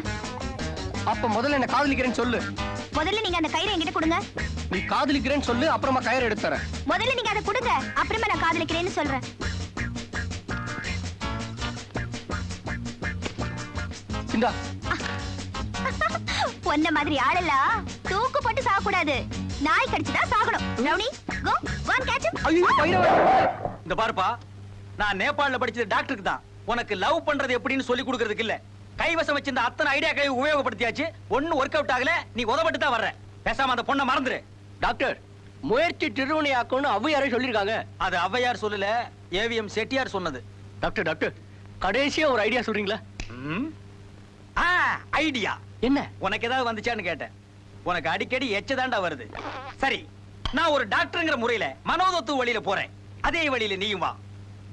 அப்ப முதல்ல என்ன காதலிக்கிறேன்னு சொல்லு. முதல்ல நீங்க அந்த கயிறை என்கிட்ட கொடுங்க. நீ காதலிக்கிறேன்னு சொல்லு, அப்புறமா கயிறு எடுத்து தரேன். முதல்ல நீங்க அதை கொடுங்க, அப்புறமா நான் காதலிக்கிறேன்னு சொல்றேன். இந்தா. பொண்ண மாதிரி ஆளெல்லாம் தூக்கு போட்டு சாகக்கூடாது. நாய் கடிச்சுதான் சாகணும். Rowney, go and catch him. ஐயோ, பைரவ. இந்த பாருப்பா, நான் நேபாள்ல படிச்சது டாக்டருக்கு தான். உனக்கு லவ் பண்றது எப்படின்னு சொல்லி கொடுக்கறதுக்கு இல்ல. கைவசம் வச்சிருந்த அத்தனை ஐடியாக்களை உபயோகப்படுத்தியாச்சு. ஒண்ணு ஒர்க் அவுட் ஆகல. நீ உதவட்டு தான் வர்ற. பேசாம அந்த பொண்ணை மறந்துரு. டாக்டர், முயற்சி திருவினையாக்கும்னு ஔவையாரே சொல்லிருக்காங்க. அது ஔவையார் சொல்லல, ஏவிஎம் செட்டியார் சொன்னது. டாக்டர், கடைசியா ஒரு ஐடியா சொல்றீங்களா? ஐடியா என்ன? உனக்கு ஏதாவது வந்துச்சான்னு கேட்டேன். உனக்கு அடிக்கடி எச்சதாண்டா வருது. சரி, நான் ஒரு டாக்டர்ங்கிற முறையில மனோதத்துவ வழியில போறேன். அதே வழியில நீயும் வா.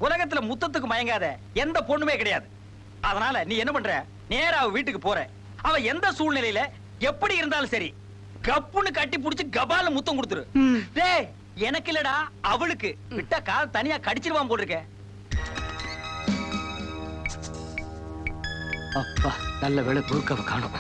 உலகத்துல முத்தத்துக்கு மயங்காத எந்த பொண்ணுமே கிடையாது. அதனால நீ என்ன பண்ற? நேரா அவ வீட்டுக்கு போற. அவ எந்த சூழ்நிலையில எப்படி இருந்தாலும் சரி, கப்புன்னு கட்டி புடிச்சு கபால முத்தம் கொடுத்துரு. டேய், எனக்கு இல்லடா, அவளுக்கு. விட்டா கால் தனியா கடிச்சிருவான் போல் இருக்க. அப்பா, நல்ல வேளை குறுக்காவ காணோம்.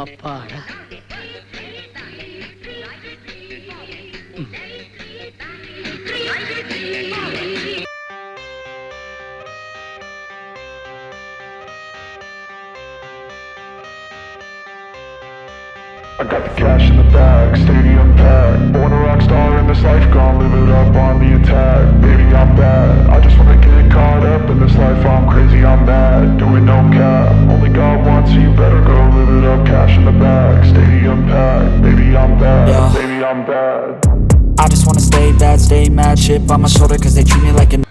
அப்பாடா. I got the cash in the bag, stadium packed. Born a rock star in this life, gon' live it up on the attack. Baby, I'm bad, I just wanna get caught up in this life. I'm crazy, I'm mad, doing no cap. Only God wants you, better go live it up. Cash in the bag, stadium packed. Baby, I'm bad, Yeah. baby, I'm bad. I just wanna stay bad, stay mad, chip on my shoulder cause they treat me like an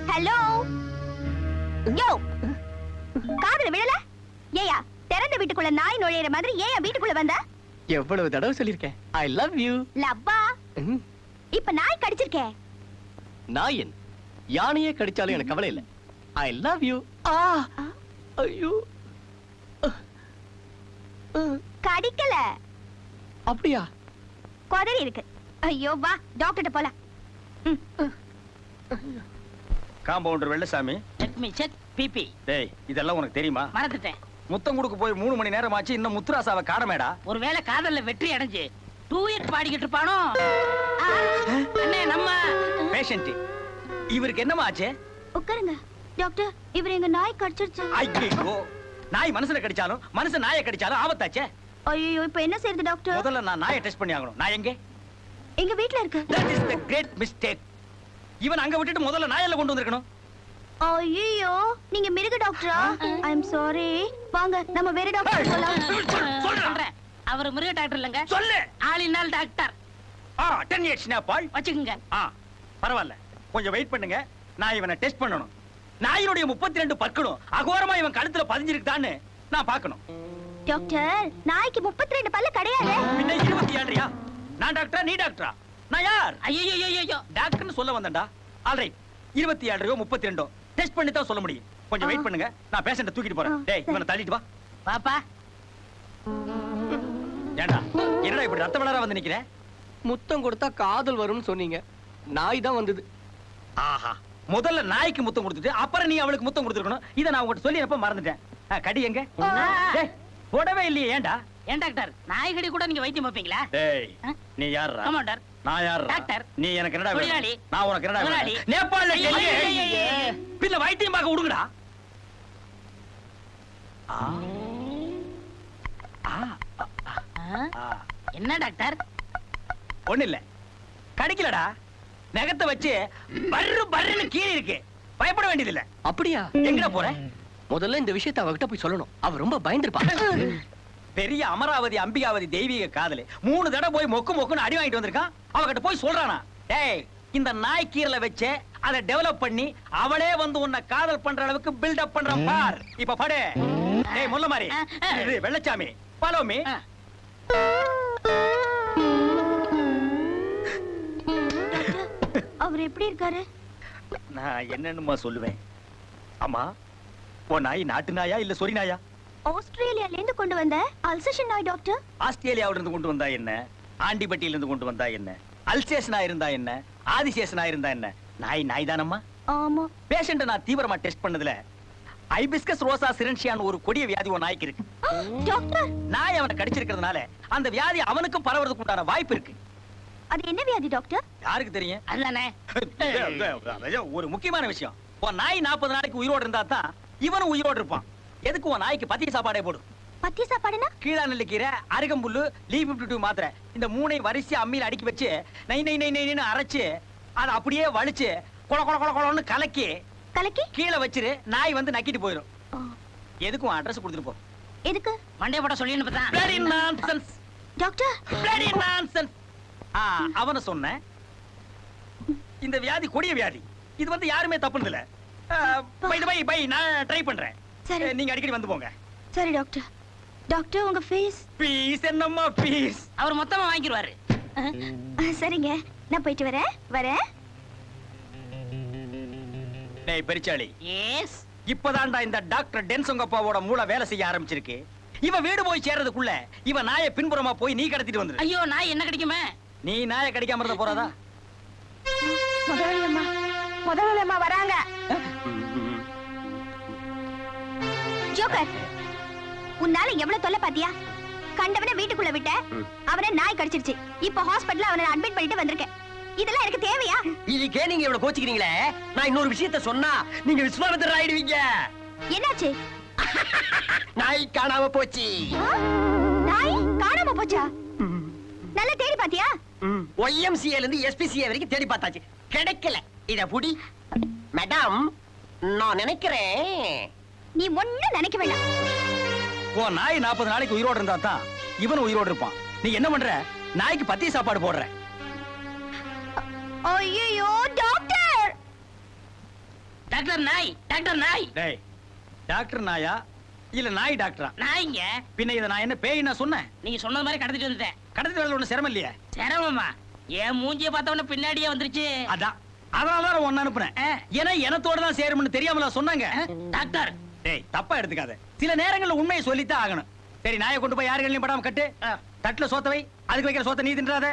hello யோ காதுல விழல ஏயா திறந்த வீட்டுக்குள்ள நாய் நுழையிற மாதிரி ஏன் வீட்டுக்குள்ள வந்த எவ்வளவு தடவை சொல்லிருக்கேன் ஐ லவ் யூ. லவ்வா இப்ப நாய் கடிச்சிருக்கே நாயன் யானையே கடிச்சாலும் எனக்கு கவலை இல்ல. I love you. ஐயோ கடிக்கல அப்படியா? குதறி இருக்கு. ஐயோ வா டாக்டர்ட்ட போலாம். Compounder Vellasamy, check me check BP. டேய் இதெல்லாம் உனக்கு தெரியுமா? மறந்துட்டேன். முத்தம் கொடுக்க போய் 3 மணி நேரம் ஆச்சு, இன்னும் முத்துராசாவை காணமேடா. ஒருவேளை காதல்ல வெற்றி அடைஞ்சு டூயட் பாடிக்கிட்டு இருப்பானோ? அண்ணே நம்ம பேஷண்ட் இவருக்கு என்னமா ஆச்சு? உட்காருங்க டாக்டர். இவர் எங்க நாய் கடிச்சிருச்சு. ஐயோ, நாய் மனுஷனை கடிச்சாலும் மனுஷன் நாயை கடிச்சாலும் ஆபத்தாச்சே. ஐயோ இப்ப என்ன செய்யறது டாக்டர்? முதல்ல நான் நாயை டெஸ்ட் பண்ணி ஆகணும். நான் எங்க? எங்க வீட்ல இருக்கு. That is the great mistake. இவன் அங்க விட்டுட்டு முதல்ல நாயல்ல கொண்டு வந்திருக்கணும். ஐயோ நீங்க மிருக டாக்டரா? ஐ அம் சாரி. வாங்க நம்ம வேற டாக்டர் போலாம். சொல்றேன். அவர் மிருக டாக்டர் இல்லங்க. சொல்லு. ஆளினால் டாக்டர். 10 years ஸ்னாப்பால் வச்சுக்கங்க. பரவாயில்ல, கொஞ்சம் வெயிட் பண்ணுங்க. நான் இவனை டெஸ்ட் பண்ணணும். நாயினுடைய 32 பற்களும் அகோரமா இவன் கழுத்துல பதிஞ்சிருக்குதான்னு நான் பார்க்கணும். டாக்டர் நாய்க்கு 32 பல்லு கிடையாது. பின்ன 27யா? நான் டாக்டரா நீ டாக்டரா? நான் யார்? ஐயோ டாக்டர்னு சொல்ல வந்தேன்டா. ஆல்ரைட், 27 32 டெஸ்ட் பண்ணி தான் சொல்ல முடியும். கொஞ்சம் வெயிட் பண்ணுங்க, நான் பேஷண்ட தூக்கிட்டு போறேன். டேய் இவனை தள்ளிட்டு வா. பாப்பா ஏண்டா என்னடா இப்படி ரத்த வளர வந்து நிக்கிற? முத்தம் கொடுத்தா காதல் வரும்னு சொன்னீங்க, நாய் தான் வந்தது. ஆஹா, முதல்ல நாய்க்கு முத்தம் கொடுத்துட்டு அப்புறம் நீ அவளுக்கு முத்தம் கொடுத்துருக்கணும். இதை நான் உங்ககிட்ட சொல்லியப்ப மறந்துட்டேன். கடி எங்க? டேய் போடவே இல்லையே. ஏண்டா? ஏன் டாக்டர் நாய்கடி கூட நீங்க வைத்தியம் பார்ப்பீங்களா? டேய் நீ யாரா? கமாண்டர். நான் யாரா? டாக்டர். நீ எனக்கு என்னடா வேணும்? தொழிலாளி. நான் உனக்கு என்னடா முதலாளி. வேணும்? நேபாளல டெல்லி. ஐயையையே. பின்ன வைத்தியம் பார்க்க விடுங்கடா. என்ன டாக்டர்? ஒண்ணு இல்ல, கடிக்கலடா. நகத்தை வச்சு பர்ரு பர்ருன்னு கீறி இருக்கு. பயப்பட வேண்டியது இல்ல. அப்படியா? எங்கடா போற? முதல்ல இந்த விஷயத்தை அவகிட்ட போய் சொல்லணும். அவ ரொம்ப பயந்துருப்பா. பெரிய அமராவதி அம்பிகாவதி தெய்வீக காதலி 3 தடவை போய் மொக்கு மொக்குன்னு அடி வாங்கிட்டு வந்திருக்கான். அவகிட்ட போய் சொல்றானா, டேய் இந்த நாய் கீரல வச்சு அதை டெவலப் பண்ணி அவளே வந்து உன்னை காதல் பண்ற அளவுக்கு பில்டப் பண்றான் பார். இப்ப படு. டேய் முல்ல மாதிரி இது வெள்ளச்சாமி, ஃபாலோ மீ. அவர் எப்படி இருக்காரு? நான் என்னன்னுமா சொல்லுவேன். அம்மா, உன் நாய் நாட்டு நாயா இல்ல சொறி நாயா? ஆஸ்திரேலியால இருந்து கொண்டு வந்த அல்சேஷன் நாய் டாக்டர். ஆஸ்திரேலியாவில இருந்து கொண்டு வந்தா என்ன, ஆண்டிபட்டியில இருந்து கொண்டு வந்தா என்ன, அல்சேஷனா இருந்தா என்ன, ஆதிசேஷனா இருந்தா என்ன, நாய் நாய் தானம்மா. ஆமா. பேஷண்ட நான் தீவிரமா டெஸ்ட் பண்ணதுல ஐபிஸ்கஸ் ரோசா சிரன்ஷியான்னு ஒரு கொடிய வியாதி உன் நாய்க்கு இருக்கு. டாக்டர் நாய் அவனை கடிச்சிருக்கிறதுனால அந்த வியாதி அவனுக்கும் பரவறதுக்கு உண்டான வாய்ப்பு இருக்கு. அது என்ன வியாதி டாக்டர்? யாருக்கு தெரியும்? அதுதானே. ஒரு முக்கியமான விஷயம், உன் நாய் 40 நாளைக்கு உயிரோடு இருந்தா தான் இவனும் உயிரோடு இருப்பான். எதுக்கு உன் நாய்க்கு பத்திய சாப்பாடே போடு. பத்திய சாப்பாடுனா? கீழா நெல்லிக்கீரை, அருகம்புல்லு, லீ52 மாத்திரை, இந்த 3ஐ வரிசையா அம்மியில அடுக்கி வச்சு நை நை நை நைன்னு அரைச்சு அதை அப்படியே வலிச்சு கொல கொல கொல கொலன்னு கலக்கி கலக்கி கீழே வச்சிரு. நாய் வந்து நக்கிட்டு போயிடும். எதுக்கும் அட்ரஸ் கொடுத்துட்டு போ. எதுக்கு? மண்டே போட சொல்லி பார்த்தா. Bloody nonsense. Doctor Bloody nonsense. அவன சொன்னேன். இந்த வியாதி கொடிய வியாதி. இது வந்து யாருமே தப்புனது இல்ல. பை நான் ட்ரை பண்றேன். சரி. நீங்க அடிக்கடி வந்து போங்க. சரி டாக்டர். டாக்டர் உங்க ஃபீஸ்? பீஸ் என்னம்மா பீஸ்? அவர் மொத்தமா வாங்கிடுவாரு. சரிங்க, நான் போயிட்டு வரேன். டேய் பெரிச்சாளி, எஸ் இப்பதான்டா இந்த டாக்டர் டென்சங்கப்பாவோட மூளை வேலை செய்ய ஆரம்பிச்சிருக்கு. இவ வீடு போய் சேர்றதுக்குள்ள இவ நாயை பின்புறமா போய் நீ கடத்திட்டு வந்துரு. ஐயோ நான் என்ன கிடைக்குமே. நீ நாயை கடிக்காம இருந்த போறாதா? முதலாளி அம்மா வராங்க. ஜோக்கர், உன்னால எவ்வளவு தொல்லை பாத்தியா? கண்டவன வீட்டுக்குள்ள விட்ட, அவனை நாய் கடிச்சிருச்சு. இப்ப ஹாஸ்பிடல்ல அவனை அட்மிட் பண்ணிட்டு வந்திருக்கேன். இதெல்லாம் எனக்கு தேவையா? இதுக்கே நீங்க இவ்வளவு கோச்சிக்கிறீங்களே. நான் இன்னொரு விஷயத்த சொன்னா நீங்க விஸ்வாமித்திரர் ஆயிடுவீங்க. என்னாச்சு? நாய் காணாம போச்சு. ஆ? நாய் காணாம போச்சா? நல்லா தேடி பாத்தியா? YMCA இருந்து SPCA வரைக்கும் தேடி பார்த்தாச்சு, கிடைக்கல. இத புடி மேடம். நான் நினைக்கிறேன் நீ ஒண்ணும் நினைக்க வேண்டாம். ஓ நாய் 40 நாளைக்கு உயிரோடு இருந்தா தான் இவன் உயிரோடு இருப்பான். நீ என்ன பண்ற? நாய்க்கு பத்திய சாப்பாடு போடுற. ஐயோ டாக்டர்! டாக்டர் நாய், டாக்டர் நாய். டேய், டாக்டர் நாயா இல்ல நாய் டாக்டரா? நாய்ங்க. பின்ன இத நான் என்ன பேய் நான் சொன்னேன்? நீங்க சொன்னது மாதிரி கடத்திட்டு வந்துட்டேன். கடத்திட்டு வரல ஒண்ணு சிரமம் இல்லையே. சிரமமா? என் மூஞ்சிய பார்த்தவன பின்னாடியே வந்துருச்சு. அதான் அதனாலதான் ஒன்னு அனுப்புனேன். ஏன்னா எனத்தோட தான் சேரும்னு தெரியாமல சொன்னாங்க. டாக்டர் டேய் தப்பா எடுத்துக்காத. சில நேரங்கள்ல உண்மையை சொல்லித்தான் ஆகணும். சரி, நாயை கொண்டு போய் யாரு கண்ணிலையும் படாம கட்டு. தட்டுல சோத்த வை. அதுக்கு வைக்கிற சோத்த நீ தின்றாத.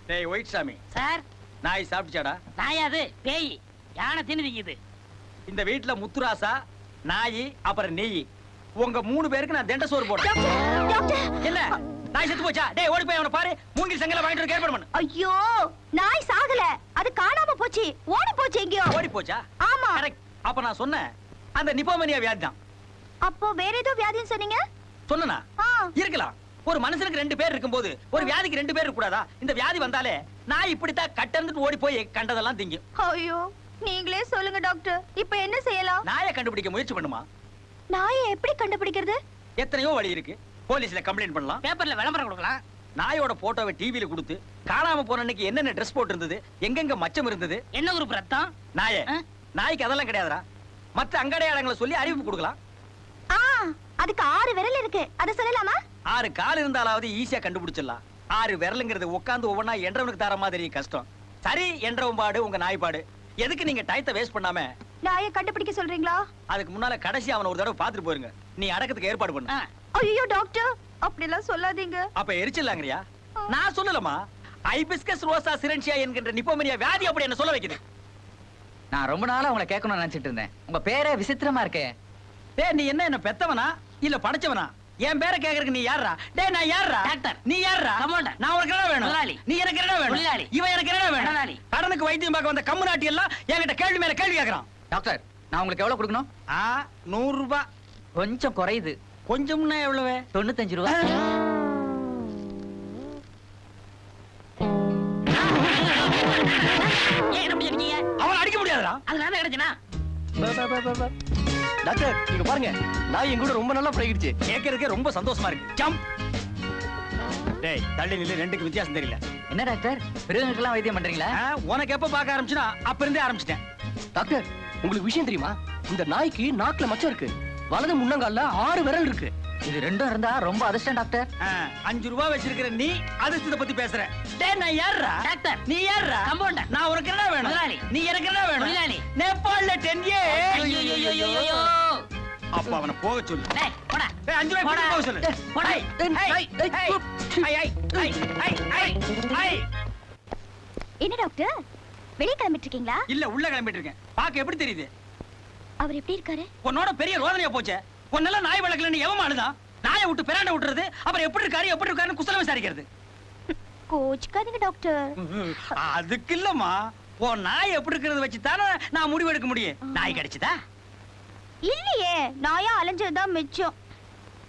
டேய் ஒயிட் சாமி, சார். நாய் சாப்பிட்டுச்சாடா? நாயாது பேய். யானை தின்னுதிக்குது. இந்த வீட்டுல முத்துராசா, நாயி, அப்புறம் நெய், உங்க 3 பேருக்கு நான் தெண்ட சோறு போடுறேன். Doctor, doctor! என்ன நாய் செத்து போச்சா? டேய் ஓடி போய் அவனை பாரு. மூங்கில் சங்கல வாங்கிட்டு வந்து ஏற்பாடு பண்ணு. ஐயோ, நாய் சாகல, அது காணாம போச்சு. ஓடி போச்சு எங்கேயோ. ஓடி போச்சா? ஆமா. கரெக்ட். அப்ப நான் சொன்னேன் அந்த நிப்போமனியா வியாதி தான். அப்போ வேற ஏதோ வியாதின்னு சொன்னீங்க? சொன்னனா? ஆ. இருக்கலாம். ஒரு மனுஷனுக்கு 2 பேர் இருக்கும்போது ஒரு வியாதிக்கு 2 பேர் இருக்க கூடாதா? இந்த வியாதி வந்தாலே நான் இப்படித்தான் கட்டர்ந்துட்டு ஓடி போய் கண்டதெல்லாம் திங்கும். ஐயோ, நீங்களே சொல்லுங்க டாக்டர். இப்போ என்ன செய்யலாம்? நாயை கண்டுபிடிக்க முயற்சி பண்ணுமா? நாயை எப்படி கண்டுபிடிக்கிறது? எத்தனையோ வழி இருக்கு. போலீஸ்ல கம்ப்ளைண்ட் பண்ணலாம். பேப்பர்ல விளம்பரம் கொடுக்கலாம். நாயோட போட்டோவை டிவில கொடுத்து காணாம போன அன்னைக்கு என்னென்ன ட்ரெஸ் போட்டு இருந்தது, எங்கெங்க மச்சம் இருந்தது, என்ன குரூப் ரத்தம்? நாயே ஆ? நாய்க்கு அதெல்லாம் கிடையாதுடா. மற்ற அங்கடையாளங்களை சொல்லி அறிவிப்பு கொடுக்கலாம். ஆ, அதுக்கு 6 விரல் இருக்கு. அத சொல்லலாமா? 6 கால் இருந்தாலாவது ஈஸியா கண்டுபிடிச்சிடலாம். 6 விரலுங்கிறது உட்காந்து ஒவ்வொன்னா என்றவனுக்கு தர மாதிரி கஷ்டம். சரி, என்றவன் பாடு உங்க நாய் பாடு. எதுக்கு நீங்க டயத்தை வேஸ்ட் பண்ணாம நாயை கண்டுபிடிக்க சொல்றீங்களா? அதுக்கு முன்னால கடைசி அவனை ஒரு தடவை பாத்துட்டு போயிருங்க. நீ அடக்கத்துக்கு ஏற்பாடு பண்ணு. ஐயோ டாக்டர், அப்படி எல்லாம் சொல்லாதீங்க. அப்ப எரிச்சிடலாங்கறியா? நான் சொல்லலமா. ஐபிஸ்கஸ் ரோசா சிரன்சியா என்கின்ற நிப்போமனியா வியாதி அப்படி என்ன சொல்ல வைக்குது. நான் ரொம்ப நாளா உங்களை கேட்கணும்னு நினைச்சிட்டு இருந்தேன். உங்க பேரே விசித்திரமா இருக்கே. டேய், நீ என்ன பெத்தவனா இல்ல படைச்சவனா? என் பேரை கேக்குறதுக்கு நீ யாரா? டேய், நான் யாரா? டாக்டர். நீ யாரா? கமாண்டர். நான் உனக்கு என்ன வேணும்? முதலாளி. நீ எனக்கு என்ன வேணும்? தொழிலாளி. இவன் எனக்கு என்ன வேணும்? முதலாளி. கடனுக்கு வைத்தியம் பார்க்க வந்த கம்மு நாட்டி எல்லாம் என்கிட்ட கேள்வி மேல கேள்வி கேக்குறான். டாக்டர், நான் உங்களுக்கு எவ்வளவு கொடுக்கணும்? 100 ரூபாய். கொஞ்சம் குறையுது. கொஞ்சம்னா எவ்வளவு? 95 ரூபாய். ஏன் என்ன பண்ணிருக்கீங்க? அவன் அடிக்க முடியாதுடா. அதனால கிடைச்சனா? டாக்டர் நீங்க பாருங்க, நாய் என் கூட ரொம்ப நல்லா பழகிடுச்சு. கேட்கறதுக்கே ரொம்ப சந்தோஷமா இருக்கு. ஜம்ப். டேய், தள்ளி நில்லு. 2க்கு வித்தியாசம் தெரியல. என்ன டாக்டர், பெரியவங்களுக்கெல்லாம் வைத்தியம் பண்றீங்களா? உனக்கு எப்ப பார்க்க ஆரம்பிச்சுனா அப்ப இருந்தே ஆரம்பிச்சிட்டேன். டாக்டர் உங்களுக்கு விஷயம் தெரியுமா? இந்த நாய்க்கு நாக்குல மச்சம் இருக்கு. வலது முன்னங்கால்ல 6 விரல் இருக்கு. இது ரெண்டும் இருந்தா ரொம்ப அதிர்ஷ்டம் டாக்டர். 5 ரூபாய் வச்சிருக்கிற நீ அதிர்ஷ்டத்தை பத்தி பேசுற. டேய், நான் யாரா? டாக்டர். நீ யாரா? கம்பவுண்டர். நான் உனக்கு என்ன வேணும்? முதலாளி. நீ எனக்கு என்ன வேணும்? தொழிலாளி. நேபாள்ல 10 years. ஐயோ. அப்ப அவனை போக சொல்லு. டேய், போடா. டேய், 5 ரூபாய் கொடுத்து போக சொல்லு. போடா. ஐ, என்ன டாக்டர், வெளிய கிளம்பிட்டு இருக்கீங்களா? இல்ல, உள்ள கிளம்பிட்டு இருக்கேன். பாக்க எப்படி தெரியுது? அவர் எப்படி இருக்காரு? உன்னோட பெரிய ரோதனையா போச்சே. உன்னெல்லாம் நாய் வளர்க்கலன்னு எவமானுதான்? நாயை விட்டு பிராண்ட விட்டுறது, அப்புறம் எப்படி இருக்காருன்னு குசலம் விசாரிக்கிறது. கோச்சுக்காதீங்க டாக்டர். அதுக்கு இல்லம்மா, உன் நாய் எப்படி இருக்கிறது வச்சு தானே நான் முடிவு எடுக்க முடியும். நாய் கிடைச்சதா? இல்லையே, நாயா அலைஞ்சதுதான் மிச்சம்.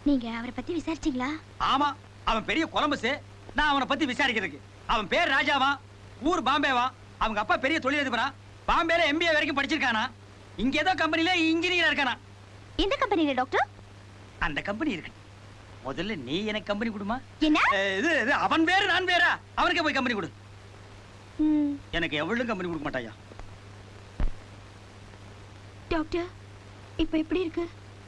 நீங்க அவரை பத்தி விசாரிச்சீங்களா? ஆமா, அவன் பெரிய கொலம்பஸ். நான் அவனை பத்தி விசாரிக்கிறதுக்கு. அவன் பேர் ராஜாவா, ஊர் பாம்பேவா. அவங்க அப்பா பெரிய தொழிலதிபரா, பாம்பேல MBA வரைக்கும் படிச்சிருக்கானா. இங்க ஏதோ கம்பெனில இன்ஜினியரா இருக்கானா. எந்த கம்பெனில டாக்டர்? அந்த கம்பெனி இருக்கு. முதல்ல நீ எனக்கு கம்பெனி கொடுமா. என்ன? இது அவன் பேரு நான் பேரா? அவனுக்கே போய் கம்பெனி கொடு. ம், எனக்கு எவ்வளவு கம்பெனி கொடுக்க மாட்டாயா? டாக்டர் இப்ப எப்படி இருக்கு?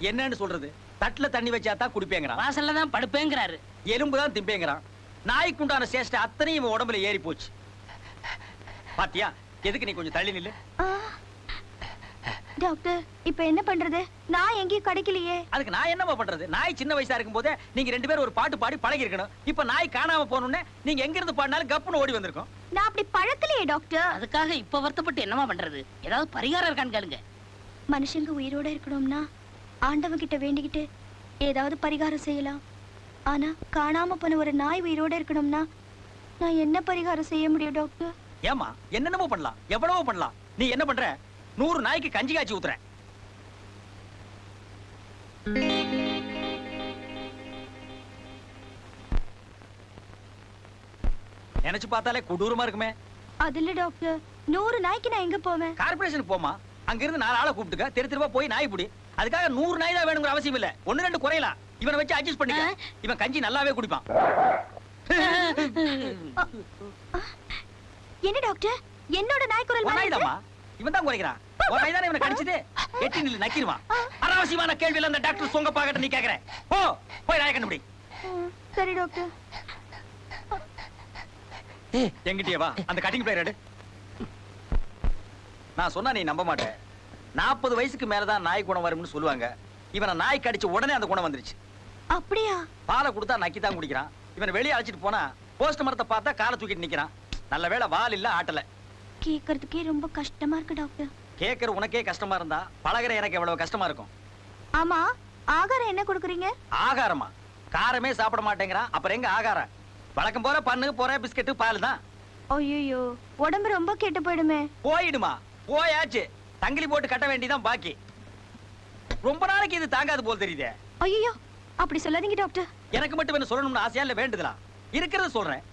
என்னன்னு சொல்றது? தட்டுல தண்ணி வச்சாதான் குடிப்பேங்கிறான். வாசல்ல தான் படுப்பேங்கிறாரு. எலும்பு தான் திம்பேங்கிறான். நாய்க்குண்டான சேஷ்டை அத்தனையும் இவன் உடம்புல ஏறி போச்சு. பாத்தியா? எதுக்கு நீ கொஞ்சம் தள்ளி நில்லு. ஆ, டாக்டர் இப்ப என்ன பண்றது? நான் எங்கேயும் கிடைக்கலையே. அதுக்கு நான் என்னமா பண்றது? நாய் சின்ன வயசா இருக்கும் போதே நீங்க 2 பேரும் ஒரு பாட்டு பாடி பழகி இருக்கணும். இப்ப நாய் காணாம போனோம்னே நீங்க எங்க இருந்து பாடினாலும் கப்புன்னு ஓடி வந்திருக்கும். நான் அப்படி பழக்கலையே டாக்டர். அதுக்காக இப்ப வருத்தப்பட்டு என்னமா பண்றது? ஏதாவது பரிகாரம் இருக்கான்னு கேளுங்க. மனுஷங்க உயிரோட இருக்கணும்னா ஆண்டவன் கிட்ட வேண்டிக்கிட்டு ஏதாவது பரிகாரம் செய்யலாம். ஆனா காணாம போன ஒரு நாய் உயிரோட இருக்கணும்னா நான் என்ன பரிகாரம் செய்ய முடியும் டாக்டர்? ஏமா என்னென்னமோ பண்ணலாம், எவ்வளவோ பண்ணலாம். நீ என்ன பண்ற? 100 நாய்க்கு கஞ்சி காய்ச்சி ஊத்துற. நினைச்சு பார்த்தாலே கொடூரமா இருக்குமே. அது இல்ல டாக்டர், 100 நாய்க்கு நான் எங்க போவேன்? கார்பரேஷனுக்கு போமா, அங்க இருந்து 4 ஆளை கூப்பிட்டுக்க, தெரு தெருவா போய் நாய் பிடி. அதுக்காக 100 நாய் தான் வேணுங்கிற அவசியம் இல்ல. 1-2 குறையலாம். இவனை வச்சு அட்ஜஸ்ட் பண்ணிக்க. இவன் கஞ்சி நல்லாவே குடிப்பான். என்ன டாக்டர், என்னோட நாய் குரல் மாதிரி நாய்தாமா, இவன் தான் குறைக்கிறான். ஒரு நாய் தானே இவனை கடிச்சது. எட்டி நில்லு நக்கிடுவான். அனாவசியமான கேள்வியில அந்த டாக்டர் சொங்க பாக்கட்ட நீ கேக்குற. போ போய் நாயை கண்டுபிடி. சரி டாக்டர். எங்கிட்டயே வா, அந்த கட்டிங் பிளேயர் எடு. நான் சொன்னா நீ நம்ப மாட்டேன். 40 வயசுக்கு மேலதான் நாய் குணம் வரும்னு சொல்லுவாங்க. இவனை நாய் கடிச்ச உடனே அந்த குணம் வந்துருச்சு. அப்படியா? பாலை கொடுத்தா நக்கி தான் குடிக்கிறான். இவனை வெளியே அழைச்சிட்டு போனா போஸ்ட் மரத்தை பார்த்தா காலை தூக்கிட்டு நிக்கிறான். நல்ல வேளை வால் இல்ல ஆட்டல. கேக்குறதுக்கே ரொம்ப கஷ்டமா இருக்கு டாக்டர். கேக்குற உனக்கே கஷ்டமா இருந்தா பழகுற எனக்கு எவ்வளவு கஷ்டமா இருக்கும். ஆமா, ஆகாரம் என்ன கொடுக்குறீங்க? ஆகாரமா? காரமே சாப்பிட மாட்டேங்கிறான், அப்புறம் எங்க ஆகாரம்? வழக்கம் போற பண்ணு போற பிஸ்கட் பால் தான். ஐயோ, உடம்பு ரொம்ப கெட்டு போயிடுமே. போயிடுமா? போயாச்சு. தங்கிலி போட்டு கட்ட வேண்டியதான் பாக்கி. ரொம்ப நாளைக்கு இது தாங்காது போல் தெரியுதே. ஐயோ, அப்படி சொல்லாதீங்க டாக்டர். எனக்கு மட்டும் என்ன சொல்லணும்னு ஆசையா இல்ல வேண்டுதலா? இருக்கிறத சொல்றேன்.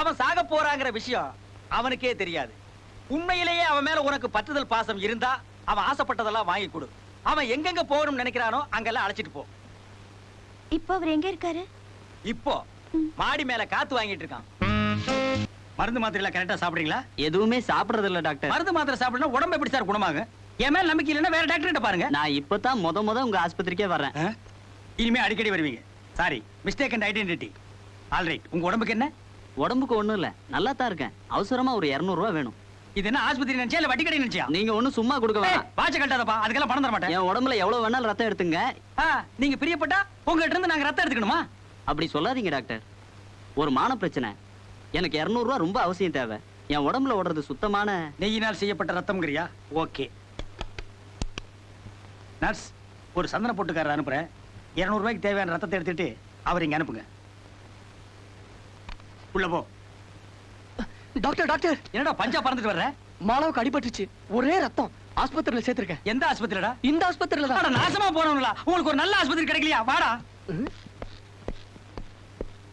அவன் சாக போறாங்கிற விஷயம் அவனுக்கே தெரியாது. உண்மையிலேயே அவன் மேல உனக்கு பற்றுதல் பாசம் இருந்தா அவன் ஆசைப்பட்டதெல்லாம் வாங்கி கொடு. அவன் எங்கெங்க போகணும்னு நினைக்கிறானோ அங்கெல்லாம் அழைச்சிட்டு போ. இப்போ அவர் எங்க இருக்காரு? இப்போ மாடி மேல காத்து வாங்கிட்டு இருக்கான். மருந்து மாத்திரை எல்லாம் கரெக்டா சாப்பிடுறீங்களா? எதுவுமே சாப்பிடுறது இல்ல டாக்டர். மருந்து மாத்திரை சாப்பிடணும் உடம்பு எப்படி சார் குணமாகும்? என் மேல நம்பிக்கை இல்லைன்னா வேற டாக்டர் கிட்ட பாருங்க. நான் இப்பதான் முத உங்க ஆஸ்பத்திரிக்கே வர்றேன். இனிமே அடிக்கடி வருவீங்க. Sorry, mistake and identity. Alright. உங்க உடம்புக்கு என்ன? உடம்புக்கு ஒண்ணும் இல்ல, நல்லா தான் இருக்கேன். அவசரமா ஒரு 200 ரூபாய் வேணும். இது என்ன ஆஸ்பத்திரி நினைச்சியா இல்ல வட்டி கடை நினைச்சியா? நீங்க ஒண்ணும் சும்மா கொடுக்க வேணாம். வாட்ச கட்டாதப்பா, அதுக்கெல்லாம் பணம் தர மாட்டேன். என் உடம்புல எவ்வளவு வேணாலும் ரத்தம் எடுத்துங்க. நீங்க பிரியப்பட்டா உங்ககிட்ட இருந்து நாங்க ரத்தம் எடுத்துக்கணுமா? அப்படி சொல்லாதீங்க டாக்டர். ஒரு மான பிரச்சனை. எனக்கு 200 ரூபாய் ரொம்ப அவசியம் தேவை. என் உடம்புல ஓடுறது சுத்தமான நெய்யினால் செய்யப்பட்ட ரத்தம்ங்கறியா? ஓகே. நர்ஸ், ஒரு சந்தன போட்டுக்காரர் அனுப்புறேன். 200 ரூபாய்க்கு தேவையான ரத்தத்தை எடுத்துட்டு அவர் இங்க அனுப்புங்க. உள்ள போ. டாக்டர் டாக்டர், என்னடா பஞ்சா பறந்துட்டு வர்ற? மாலாவுக்கு அடிபட்டுச்சு, ஒரே ரத்தம். ஆஸ்பத்திரியில சேர்த்திருக்கேன். எந்த ஆஸ்பத்திரிடா? இந்த ஆஸ்பத்திரியில அட, தான். நாசமா போனவங்களா? உங்களுக்கு ஒரு நல்ல ஆஸ்பத்திரி கிடைக்கலையா? வாடா.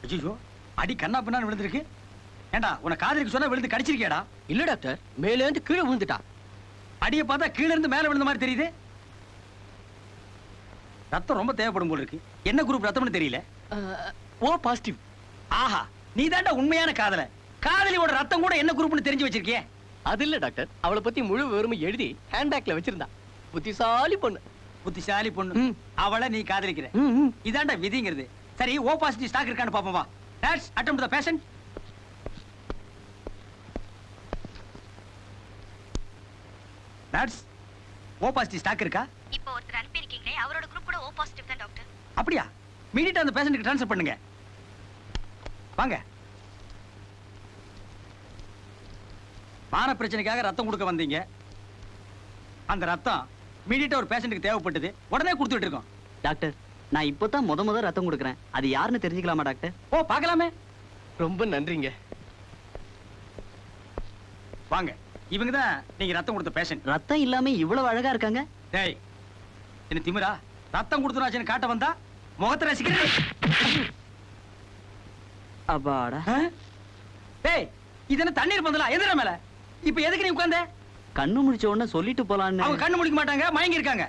ஐயோ, அடி கண்ணா பின்னான்னு விழுந்திருக்கு. ஏண்டா, உன காதலிக்கு சொன்னா விழுந்து கடிச்சிருக்கியாடா? இல்ல டாக்டர், மேல இருந்து கீழே விழுந்துட்டா. அடியை பார்த்தா கீழ இருந்து மேல விழுந்த மாதிரி தெரியுது. ரத்தம் ரொம்ப தேவைப்படும் போல இருக்கு. என்ன குரூப் ரத்தம்னு தெரியல. O positive. ஆஹா, நீ தாண்டா உண்மையான காதல. காதலியோட ரத்தம் கூட என்ன குரூப்னு தெரிஞ்சு வச்சிருக்கியே. அது இல்ல டாக்டர், அவளை பத்தி முழு விவரமும் எழுதி ஹேண்ட்பேக்ல வச்சிருந்தா. புத்திசாலி பொண்ணு. புத்திசாலி பொண்ணு. அவளை நீ காதலிக்கிற. இதாண்டா விதிங்கிறது. சரி, ஓ பாசிட்டிவ் ஸ்டாக் இருக்கான்னு பாப்போம் வா. Nurse, attempt the patient. Nurse, O positive stock இருக்கா? இப்போ ஒருத்தர் அனுப்பி இருக்கீங்களே, அவரோட குரூப் கூட ஓ பாசிட்டிவ் தான் டாக்டர். அப்படியா? இமிடியேட்டா அந்த பேஷண்ட்க்கு ட்ரான்ஸ்ஃபர் பண்ணுங்க. வாங்க. மான பிரச்சனைக்காக ரத்தம் கொடுக்க வந்தீங்க. அந்த ரத்தம் இமிடியேட்டா ஒரு பேஷண்ட்க்கு தேவைப்பட்டது. உடனே கொடுத்துட்டு இருக்கோம். டாக்டர், நான் இப்பதான் முத ரத்தம் கொடுக்கறேன். அது யாருன்னு தெரிஞ்சுக்கலாமா டாக்டர்? ஓ, பார்க்கலாமே. ரொம்ப நன்றிங்க. வாங்க. இவங்க தான் நீங்க ரத்தம் கொடுத்த பேஷண்ட். ரத்தம் இல்லாம இவ்வளவு அழகா இருக்காங்க. டேய், என்ன திமிரா? ரத்தம் கொடுத்தனாச்சுன்னு காட்ட வந்தா முகத்தை ரசிக்கிறேன். அப்பாடா. டேய், இது என்ன தண்ணீர் பந்தலா? எதிர மேல. இப்ப எதுக்கு நீ உட்கார்ந்த? கண்ணு முடிச்ச உடனே சொல்லிட்டு போலான்னு. அவங்க கண்ணு முடிக்க மாட்டாங்க, மயங்கி இருக்காங்க.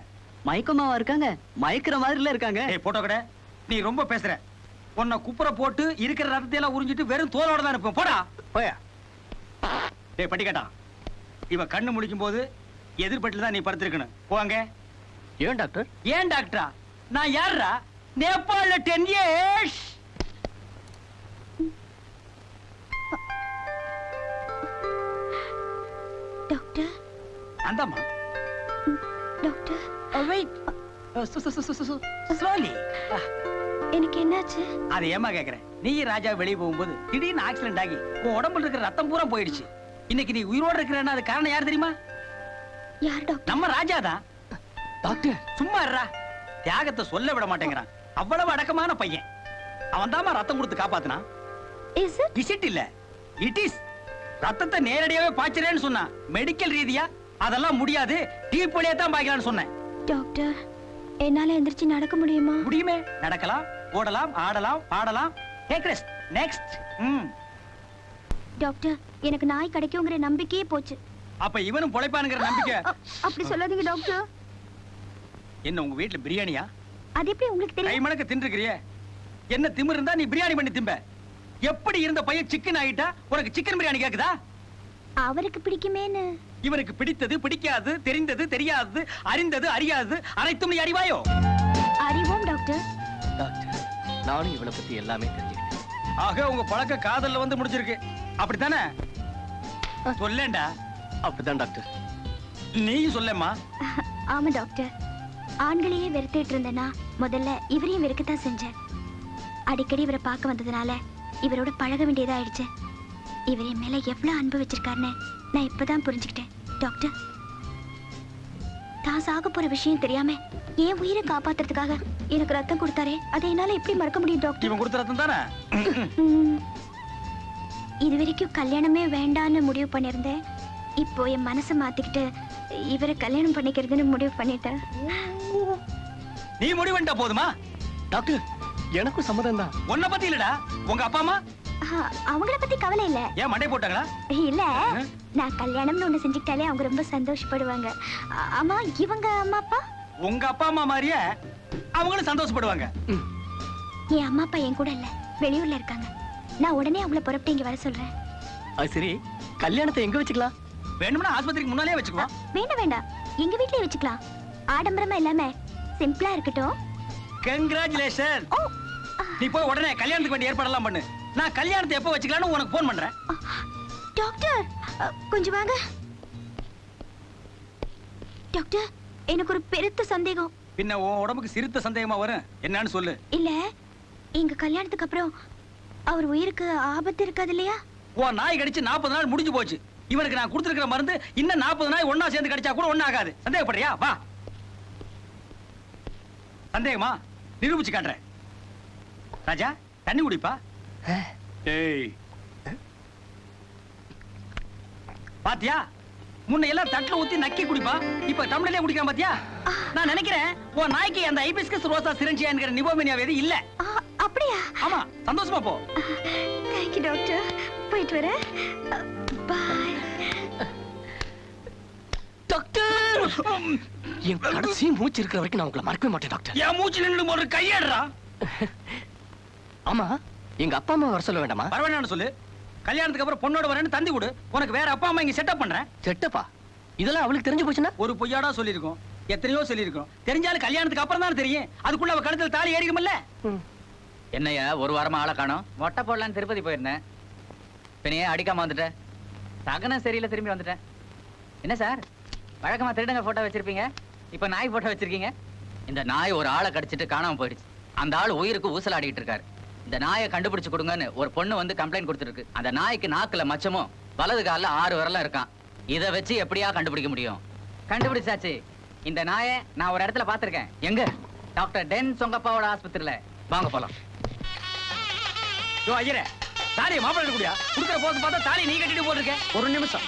மயக்கமாவா இருக்காங்க? மயக்கிற மாதிரில இருக்காங்க. ஏய் போட்டோ கடை, நீ ரொம்ப பேசுற. உன்னை குப்புற போட்டு இருக்கிற ரத்தத்தை எல்லாம் உறிஞ்சிட்டு வெறும் தோலோட தான் இருப்போம். போடா போயா. டேய் பட்டிக்கட்டா, இவ கண்ணு முடிக்கும் போது எதிர்பட்டில தான் நீ படுத்திருக்கணும். போவாங்க. ஏன் டாக்டர்? ஏன் டாக்டரா? நான் யாரா? நேபாள 10 years. டாக்டர், அந்தம்மா டாக்டர் வெயிட் ஸ்லோலி. எனக்கு என்னாச்சு? அது ஏமா கேக்குறேன்? நீ ராஜா வெளியே போகும்போது திடீர்னு ஆக்சிடென்ட் ஆகி உன் உடம்புல இருக்கிற ரத்தம் பூரா போயிடுச்சு. இன்னைக்கு நீ உயிரோட இருக்கிறன்னா அது காரணம் யார் தெரியுமா? யார் டாக்டர்? நம்ம ராஜா தான். டாக்டர் சும்மா இருடா. தியாகத்தை சொல்ல விட மாட்டேங்கிறான். அவ்வளவு அடக்கமான பையன். அவன் தாமா ரத்தம் கொடுத்து காப்பாத்தினான். Is it? இட் இல்ல, இட் இஸ். ரத்தத்தை நேரடியாவே பாய்ச்சறேன்னு சொன்னா மெடிக்கல் ரீதியா அதெல்லாம் முடியாது. டியூப் வழியா தான் பாய்க்கலாம்னு சொன்னேன். டாக்டர் என்னால எந்திரிச்சு நடக்க முடியுமா? முடியுமே. நடக்கலாம், ஓடலாம், ஆடலாம், பாடலாம். Take rest. நெக்ஸ்ட். டாக்டர் எனக்கு நாய் கிடைக்குங்கிற நம்பிக்கையே போச்சு. அப்ப இவனும் பொழைப்பானுங்கிற நம்பிக்கை. அப்படி சொல்லாதீங்க டாக்டர். என்ன உங்க வீட்ல பிரியாணியா? அது எப்படி உங்களுக்கு கை தெரியும்? மணக்க தின்றுக்கிறியே. என்ன திமிரு இருந்தா நீ பிரியாணி பண்ணி திம்ப. எப்படி இருந்த பையன் சிக்கன் ஆயிட்டா உனக்கு சிக்கன் பிரியாணி கேக்குதா? அவருக்கு பிடிக்குமேன்னு. இவனுக்கு பிடித்தது பிடிக்காது, தெரிந்தது தெரியாது, அறிந்தது அறியாது, அனைத்தும் நீ அறிவாயோ? அறிவோம் டாக்டர். டாக்டர் நானும் இவளை பத்தி எல்லாமே தெரிஞ்சுக்கிட்டேன். ஆக உங்க பழக்க காதல்ல வந்து முடிஞ்சிருக்கு. அப்படித்தானே? சொல்லேன்டா. அப்படிதான் டாக்டர். நீயும் சொல்லேம்மா. ஆமா டாக்டர். ஆண்களையே வெறுத்துட்டு இருந்தேனா முதல்ல இவரையும் வெறுக்கத்தான் செஞ்சேன். அடிக்கடி இவரை பார்க்க வந்ததுனால இவரோட பழக வேண்டியதா ஆயிடுச்சு. இவர் என் மேல எவ்வளவு அன்பு வச்சிருக்காருன்னு நான் இப்பதான் புரிஞ்சுக்கிட்டேன். டாக்டர் தான் சாக போற விஷயம் தெரியாம என் உயிரை காப்பாத்துறதுக்காக எனக்கு ரத்தம் கொடுத்தாரே, அதை என்னால எப்படி மறக்க முடியும் டாக்டர்? இவன் கொடுத்த ரத்தம் தானே? இது வரைக்கும் கல்யாணமே வேண்டான்னு முடிவு பண்ணிருந்தேன். இப்போ என் மனசை மாத்திக்கிட்டு இவரை கல்யாணம் பண்ணிக்கிறதுன்னு முடிவு பண்ணிட்டேன். நீ முடிவு பண்ணிட்டா போதுமா? டாக்டர் எனக்கும் சம்மதம் தான். உன்னை பத்தி இல்லடா, உங்க அப்பா அம்மா அவங்கள பத்தி கவலை இல்ல. ஏன் மண்டை போட்டாங்களா? இல்ல, நான் கல்யாணம்னு ஒண்ணு செஞ்சுக்கிட்டாலே அவங்க ரொம்ப சந்தோஷப்படுவாங்க. ஆமா, இவங்க அம்மா அப்பா? உங்க அப்பா அம்மா மாதிரியே அவங்களும் சந்தோஷப்படுவாங்க. என் அம்மா அப்பா என் கூட இல்ல, வெளியூர்ல இருக்காங்க. நான் உடனே அவங்கள புறப்பட்டு இங்க வர சொல்றேன். அது சரி, கல்யாணத்தை எங்க வச்சுக்கலாம்? வேணும்னா ஆஸ்பத்திரிக்கு முன்னாலே வச்சுக்குவோம். வேண்டாம் வேண்டாம், எங்க வீட்லயே வச்சுக்கலாம். ஆடம்பரமா இல்லாம சிம்பிளா இருக்கட்டும். கங்க்ராச்சுலேஷன். நீ போய் உடனே கல்யாணத்துக்கு வேண்டிய ஏற்பாடெல்லாம் பண்ணு. நான் கல்யாணத்தை எப்போ வச்சுக்கலாம்னு உனக்கு போன் பண்றேன். டாக்டர் கொஞ்சம் வாங்க. டாக்டர் எனக்கு ஒரு பெருத்த சந்தேகம். பின்ன உன் உடம்புக்கு சிறுத்த சந்தேகமா வரும். என்னன்னு சொல்லு. இல்ல, எங்க கல்யாணத்துக்கு அப்புறம் அவர் உயிருக்கு ஆபத்து இருக்காது இல்லையா? உன் நாய் கடிச்சு 40 நாள் முடிஞ்சு போச்சு. இவனுக்கு நான் கொடுத்திருக்கிற மருந்து இன்னும் 40 நாய் ஒன்னா சேர்ந்து கடிச்சா கூட ஒண்ணு ஆகாது. சந்தேகப்படுறியா? வா. சந்தேகமா? நிரூபிச்சு காட்டுறேன். ராஜா தண்ணி குடிப்பா. ஏய் பாத்தியா, முன்ன எல்லாம் தட்டுல ஊத்தி நக்கி குடிப்பா, இப்ப டம்ளர்லயே குடிக்கலாம். பாத்தியா? நான் நினைக்கிறேன் உன் நாய்க்கு அந்த ஹைபிஸ்கஸ் ரோசா சிரஞ்சியா என்கிற நிமோனியா வேதி இல்ல. அப்படியா? ஆமா, சந்தோஷமா போ. Thank you doctor. போயிட்டு வரேன். பை. டாக்டர் என் கடைசி மூச்சு இருக்கிற வரைக்கும் நான் உங்களை மறக்கவே மாட்டேன் டாக்டர். என் மூச்சு நின்று ஒரு கையேடுறா. ஆமா, எங்க அப்பா அம்மா வர சொல்ல வேண்டாமா? வர வேண்டாம்னு சொல்லு. கல்யாணத்துக்கு அப்புறம் பொண்ணோட வரேன்னு தந்தி கொடு. உனக்கு வேற அப்பா அம்மா இங்க செட்டப் பண்றேன். செட்டப்பா? இதெல்லாம் அவளுக்கு தெரிஞ்சு போச்சுன்னா? ஒரு பொய்யாடா சொல்லியிருக்கோம், எத்தனையோ சொல்லியிருக்கோம். தெரிஞ்சாலும் கல்யாணத்துக்கு அப்புறம் தான் தெரியும். அதுக்குள்ள அவ கழுத்துல தாலி ஏறிக்கும்ல. என்னையா ஒரு வாரமா ஆளை காணோம்? மொட்டை போடலான்னு திருப்பதி போயிருந்தேன். பின்னையே அடிக்காம வந்துட்டேன். சகனம் சரியில்லை, திரும்பி வந்துட்டேன். என்ன சார், வழக்கமா திருடங்க போட்டோ வச்சிருப்பீங்க, இப்ப நாய் போட்டோ வச்சிருக்கீங்க? இந்த நாய் ஒரு ஆளை கடிச்சிட்டு காணாம போயிடுச்சு. அந்த ஆள் உயிருக்கு ஊசலாடிட்டு இருக்காரு. இந்த நாயை கண்டுபிடிச்சு கொடுங்கன்னு ஒரு பொண்ணு வந்து கம்ப்ளைண்ட் கொடுத்துருக்கு. அந்த நாய்க்கு நாக்குல மச்சமும் வலது காலில் 6 விரலும் இருக்கான். இதை வச்சு எப்படியா கண்டுபிடிக்க முடியும்? கண்டுபிடிச்சாச்சு. இந்த நாயை நான் ஒரு இடத்துல பார்த்திருக்கேன். எங்க? டாக்டர் டென் சொங்கப்பாவோட ஆஸ்பத்திரியில. வாங்க போலாம். ஐயரே, தாலியை மாப்பிள்ளை கூடியா குடுக்கிற போது பார்த்தா தாலி நீ கட்டிட்டு போட்டிருக்க. ஒரு நிமிஷம்,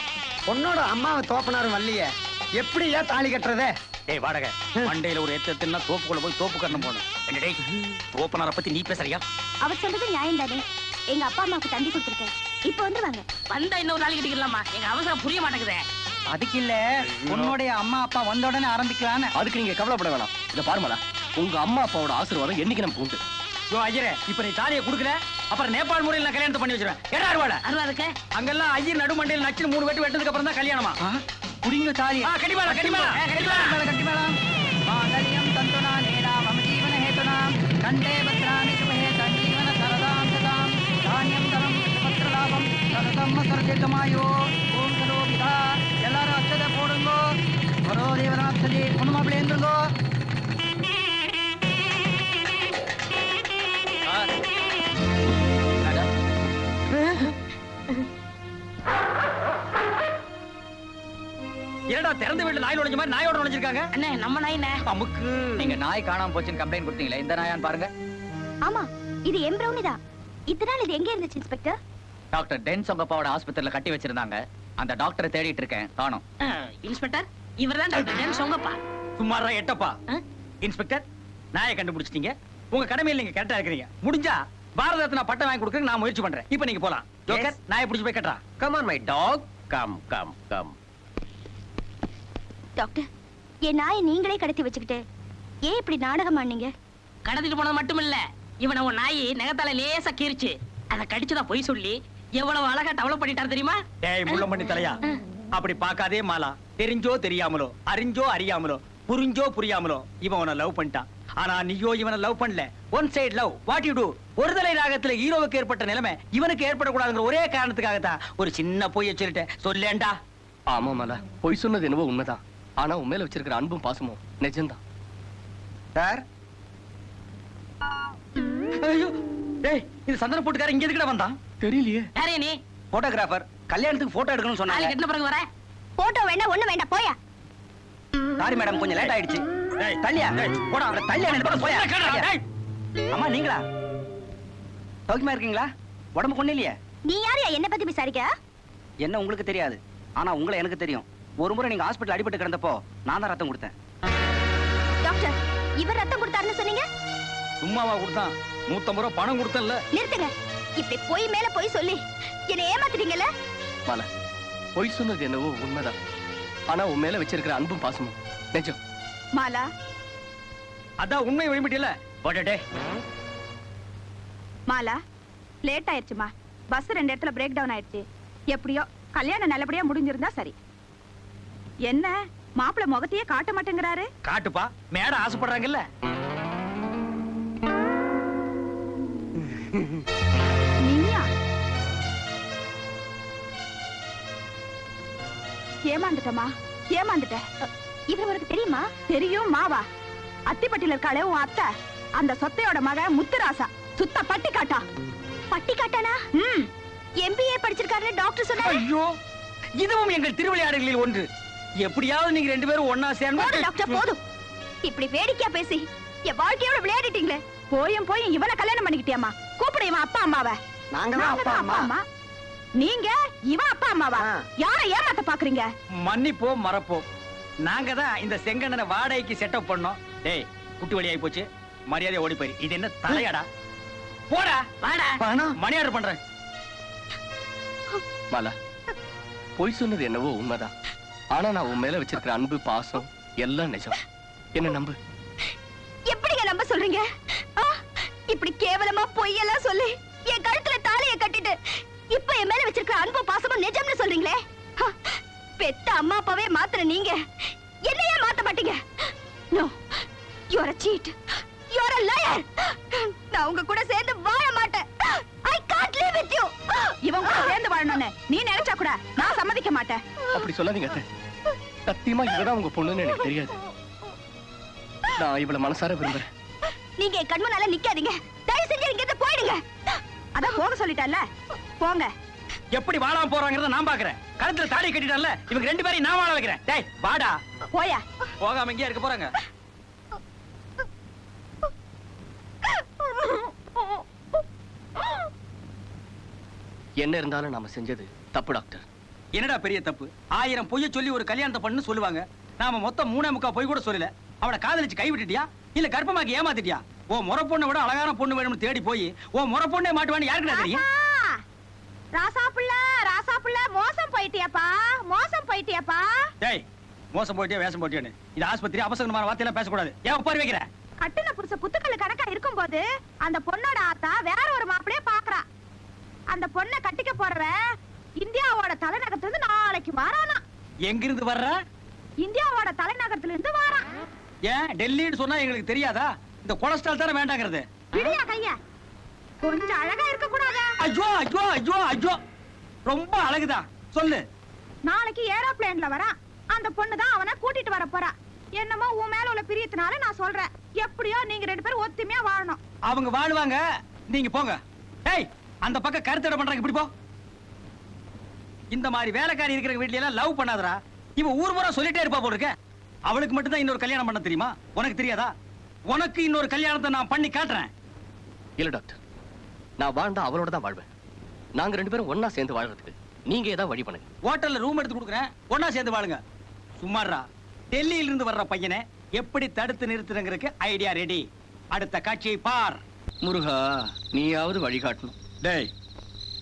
பொண்ணோட அம்மாவை தோப்பனாரும் வரலையே, எப்படியா தாலி கட்டுறதே? டேய் வாடகை, மண்டையில ஒரு எத்தனா தோப்புக்குள்ள போய் தோப்பு கட்டணும் போகணும். என்ன டேய், தோப்பனாரை பத்தி நீ பேசுறியா? அவர் சொல்றது நியாயம் தானே. எங்க அப்பா அம்மாவுக்கு தந்தி கொடுத்துருக்கேன். இப்ப வந்துருவாங்க. வந்தா இன்னொரு நாளைக்கு கட்டிக்கலாமா? எங்க அவசரம் புரிய மாட்டேங்குதே. அதுக்கு இல்ல, பொண்ணுடைய அம்மா அப்பா வந்த உடனே ஆரம்பிக்கலான்னு. அதுக்கு நீங்க கவலைப்பட வேணாம். இத பாருமாடா, உங்க அம்மா அப்பாவோட ஆசீர்வாதம் என்னைக்கு நமக்கு உண்டு. ஐயரே, இப்ப நீ தாலியை குடுக்கல, அப்புறம் நேபாள் முறையில் நான் கல்யாணத்தை பண்ணி வச்சிருவேன். ஏடா அறுவாடா? அருவாதுக்கு அங்கெல்லாம் ஐயர் நடுமண்டையில் நச்சு 3 வெட்டு வெட்டதுக்கு அப்புறம் தான் கல்யாணமா. குடிங்க தாலி. கட்டிமாடா கட்டிமாடா கட்டிமாடா. மாங்கல்யம் தந்துனா நேனா மம ஜீவன ஹேதுனா கண்டே பத்ராணி சுபஹே சஞ்சீவன சரதாம் சதாம் தானியம் தரம் பத்ரலாபம் சரதம் சர்ஜகமாயோ ஓம் கரோ விதா. எல்லாரும் அச்சதை போடுங்கோ. கரோ தேவநாத் வசதி பொண்ணு மாப்பிள்ளை இருந்துங்கோ. என்னடா திறந்த வீட்டுல நாய் நுழைஞ்ச மாதிரி நாயோட நுழைஞ்சிருக்காங்க? அண்ணே நம்ம நாயினே. அமுக்கு. நீங்க நாய் காணாம போச்சுன்னு கம்ப்ளைண்ட் கொடுத்தீங்களே, இந்த நாயான்னு பாருங்க. ஆமா, இது எம் பிரவுனி தான். இத்தனை நாள் இது எங்க இருந்துச்சு இன்ஸ்பெக்டர்? டாக்டர் டென்ஸ் உங்க அப்பாவோட ஆஸ்பத்திரியில கட்டி வச்சிருந்தாங்க. அந்த டாக்டரை தேடிட்டு இருக்கேன், காணோம். இன்ஸ்பெக்டர், இவர்தான் டாக்டர் டென்ஸ் உங்கப்பா. சும்மாரா எட்டப்பா. ஆ? இன்ஸ்பெக்டர், நாயை கண்டுபிடிச்சிட்டீங்க. உங்க கடமையில் நீங்க கரெக்டா இருக்கிறீங்க. முடிஞ்சா பாரத ரத்னா பட்டம் வாங்கி கொடுக்க நான் முயற்சி பண்றேன். இப்போ நீங்க போலாம். ஜோக்கர், நாயை பிடிச்சு போய் கட்டறா. Come on my dog, come come come. Doctor, என் நாயை நீங்களே கடத்தி வச்சுக்கிட்டு ஏன் இப்படி நாடகம் ஆனீங்க? கடத்திட்டு போனது மட்டும் இல்ல, இவனை உன் நாய் நகத்தால லேசா கீறிச்சு. அதை கடிச்சுதான் பொய் சொல்லி எவ்வளவு அழகா டெவலப் பண்ணிட்டாரு தெரியுமா? டேய் முள்ள பண்ணி தலையா, அப்படி பார்க்காதே மாலா. தெரிஞ்சோ தெரியாமலோ, அறிஞ்சோ அறியாமலோ, புரிஞ்சோ புரியாமலோ இவன் உன்னை லவ் பண்ணிட்டான். ஆனா நீயோ இவனை லவ் பண்ணல. One side love. What you to? ஒருதலை ராகத்துல ஹீரோவுக்கு ஏற்பட்ட நிலைமை இவனுக்கு ஏற்படக்கூடாதுங்கிற ஒரே காரணத்துக்காக தான் ஒரு சின்ன பொய்யை சொல்லிட்டேன். சொல்லேண்டா. ஆமா மலா, பொய் சொன்னது என்னவோ உண்மைதான். ஆனா உன் மேல வச்சிருக்கிற அன்பும் பாசமும் நிஜம்தான். சார், ஐயோ, டேய் இது சந்தன போட்டுக்கார இங்க எதுக்குடா வந்தான்? தெரியலையே. யாரே நீ? போட்டோகிராஃபர், கல்யாணத்துக்கு போட்டோ எடுக்கணும்னு நாளைக்கு சொன்னாங்க. கட்டின பிறகு வர. போட்டோ வேண்டாம், ஒண்ணு வேண்டாம், போயா. சாரி மேடம், கொஞ்சம் லேட் ஆயிடுச்சு. டேய் தள்ளியா, போடா அவரை தள்ளி அனுப்பி போயா. டேய் அம்மா, நீங்களா சௌக்கியமா இருக்கீங்களா? உடம்பு கொண்டு இல்லையே? நீ யாரையா என்ன பத்தி விசாரிக்க? என்ன உங்களுக்கு தெரியாது, ஆனா உங்களை எனக்கு தெரியும். ஒரு முறை நீங்க ஹாஸ்பிடல் அடிபட்டு கிடந்தப்போ நான் தான் ரத்தம் கொடுத்தேன். டாக்டர், இவர் ரத்தம் கொடுத்தாருன்னு சொன்னீங்க. சும்மாவா கொடுத்தான்? 150 ரூபாய் பணம் கொடுத்தல. நிறுத்துங்க. இப்படி பொய் மேல பொய் சொல்லி என்னை ஏமாத்துறீங்கல்ல? மலா, பொய் சொன்னது என்னவோ உண்மைதான். ஆனா உன் மேல வச்சிருக்கிற அன்பும் பாசமும் நிஜம். மாலா, அதான் உண்மை வெளிப்பட்டியல. போடடே. மாலா, லேட் ஆயிடுச்சுமா. பஸ் 2 இடத்துல பிரேக் டவுன் ஆயிடுச்சு. எப்படியோ கல்யாணம் நல்லபடியா முடிஞ்சிருந்தா சரி. என்ன மாப்பிள்ளை முகத்தையே காட்ட மாட்டேங்கிறாரு? காட்டுப்பா, மேட ஆசைப்படுறாங்கல்ல. நீயா? ஏமாந்துட்டமா, ஏமாந்துட்ட. இவர் உனக்கு தெரியுமா? தெரியும் மாவா. அத்திப்பட்டியில இருக்காளே உன் அத்தை, அந்த சொத்தையோட மக முத்துராசா. சுத்த பட்டி காட்டா. பட்டி காட்டானா? MBA படிச்சிருக்காருன்னு டாக்டர் சொன்னாரு. ஐயோ, இதுவும் எங்கள் திருவிளையாடல்களில் ஒன்று. எப்படியாவது நீங்க 2 பேரும் ஒன்னா சேர்ந்து. போதும் டாக்டர், போதும். இப்படி வேடிக்கையா பேசி என் வாழ்க்கையோட விளையாடிட்டீங்களே. போயும் இவனை கல்யாணம் பண்ணிக்கிட்டியாமா? கூப்பிடு இவன் அப்பா அம்மாவை. நாங்க தான் அப்பா அம்மா. நீங்க இவன் அப்பா அம்மாவா? யாரை ஏமாத்த பாக்குறீங்க? மன்னிப்போம், மறப்போம். நாங்க தான் இந்த செங்கண்ணனை வாடகைக்கு செட்டப் பண்ணோம். டேய், குட்டி வழி ஆகி போச்சு. மரியாதை ஓடி போயிரு. இது என்ன தலையாடா? போடா வாடா. மணி ஆர்டர் பண்றேன். மலா, பொய் சொன்னது என்னவோ உண்மைதான். ஆனா நான் உன் மேல வச்சிருக்கிற அன்பு பாசம் எல்லாம் நிஜம். என்ன நம்பு. எப்படிங்க நம்ப சொல்றீங்க? இப்படி கேவலமா பொய்யெல்லாம் சொல்லி என் கழுத்துல தாலியை கட்டிட்டு இப்ப என் மேல வச்சிருக்கிற அன்பு பாசமும் நிஜம்னு சொல்றீங்களே. பெத்த அம்மா அப்பாவே மாத்துற நீங்க என்னையே மாத்த மாட்டீங்க. No, you are a cheat. You are a liar. நான் உங்க கூட சேர்ந்து வாழ மாட்டேன். I can't live with you. இவன் கூட சேர்ந்து வாழணும்னு நீ நினைச்சா கூட நான் சம்மதிக்க மாட்டேன். அப்படி சொல்லாதீங்க அத்தை. சத்தியமா இவதான் உங்க பொண்ணுன்னு எனக்கு தெரியாது. நான் இவள மனசார விரும்புறேன். நீங்க என் கண் முன்னால நிக்காதீங்க. தயவு செஞ்சு இங்க இருந்து போயிடுங்க. அதான் போக சொல்லிட்டல்ல, போங்க. எப்படி வாழாம போறாங்கறத நான் பாக்குறேன். கழுத்துல தாலி கட்டிட்டான்ல, இவங்க 2 பேரையும் நான் வாழ வைக்கிறேன். டேய் வாடா. போயா. போகாம இங்கே இருக்க போறாங்க. என்ன இருந்தாலும் நாம செஞ்சது தப்பு டாக்டர். என்னடா பெரிய தப்பு? 1000 பொய்ய சொல்லி ஒரு கல்யாணத்தை பண்ணு சொல்லுவாங்க. நாம மொத்தம் 3.25 பொய் கூட சொல்லல. அவளை காதலிச்சு கைவிட்டுட்டியா இல்ல கர்ப்பமாக்கி ஏமாத்திட்டியா? ஓ முறை பொண்ணை விட அழகான பொண்ணு வேணும்னு தேடி போய் ஓ முறை பொண்ணே மாட்டுவான்னு யாருக்குடா தெரியும்? ராசாப்புள்ள, ராசாப்புள்ள, மோசம் போயிட்டியாப்பா, மோசம் போயிட்டியாப்பா. டேய், மோசம் போயிட்டியா வேஷம் போயிட்டியான்னு இது ஆஸ்பத்திரி, அபசகரமான வார்த்தையெல்லாம் பேசக்கூடாது. ஏன் உட்கார வைக்கிற? கட்டுன புருஷ குத்துக்கல்லு கணக்கா இருக்கும்போது அந்த பொண்ணோட ஆத்தா வேற ஒரு மாப்பிளைய பாக்குறா. அந்த பொண்ணை கட்டிக்க போறவன் இந்தியாவோட தலைநகரத்துல இருந்து நாளைக்கு வாரானா. எங்க இருந்து வர்ற? இந்தியாவோட தலைநகரத்துல இருந்து வாரான். ஏன் டெல்லின்னு சொன்னா எங்களுக்கு தெரியாதா? இந்த கொலஸ்ட்ரால் தானே வேண்டாங்கிறது. விடியா கையா, கொஞ்சம் அழகா இருக்க கூடாதா? ஐயோ ஐயோ ஐயோ ஐயோ, ரொம்ப அழகுதா. சொல்லு. நாளைக்கு ஏரோப்ளேன்ல வரான். அந்த பொண்ணு தான் அவனை கூட்டிட்டு வர போறா. என்னமோ உன் மேல உள்ள பிரியத்தினால நான் சொல்றேன். எப்படியோ நீங்க 2 பேரும் ஒத்துமையா வாழணும். அவங்க வாழுவாங்க, நீங்க போங்க. ஏய், அந்த பக்கம் கருத்தடை பண்றாங்க, இப்படி போ. இந்த மாதிரி வேலைக்காரி இருக்கிற வீட்ல எல்லாம் லவ் பண்ணாதடா. இவ ஊர் பூரா சொல்லிட்டே இருப்பா போல இருக்க. அவளுக்கு மட்டும் தான் இன்னொரு கல்யாணம் பண்ண தெரியுமா? உனக்கு தெரியாதா? உனக்கு இன்னொரு கல்யாணத்தை நான் பண்ணி காட்டுறேன். இல்ல டாக்டர், நான் வாழ்ந்தா அவளோட தான் வாழ்வேன். நாங்க 2 பேரும் ஒண்ணா சேர்ந்து வாழ்றதுக்கு நீங்க ஏதாவது வழி பண்ணுங்க. ஹோட்டல்ல ரூம் எடுத்து கொடுக்குறேன், ஒண்ணா சேர்ந்து வாழுங்க. சும்மாறா, டெல்லியில இருந்து வர்ற பையனை எப்படி தடுத்து நிறுத்துறங்கிறதுக்கு ஐடியா ரெடி. அடுத்த காட்சியை பார். முருகா, நீயாவது வழிகாட்டணும். டேய்,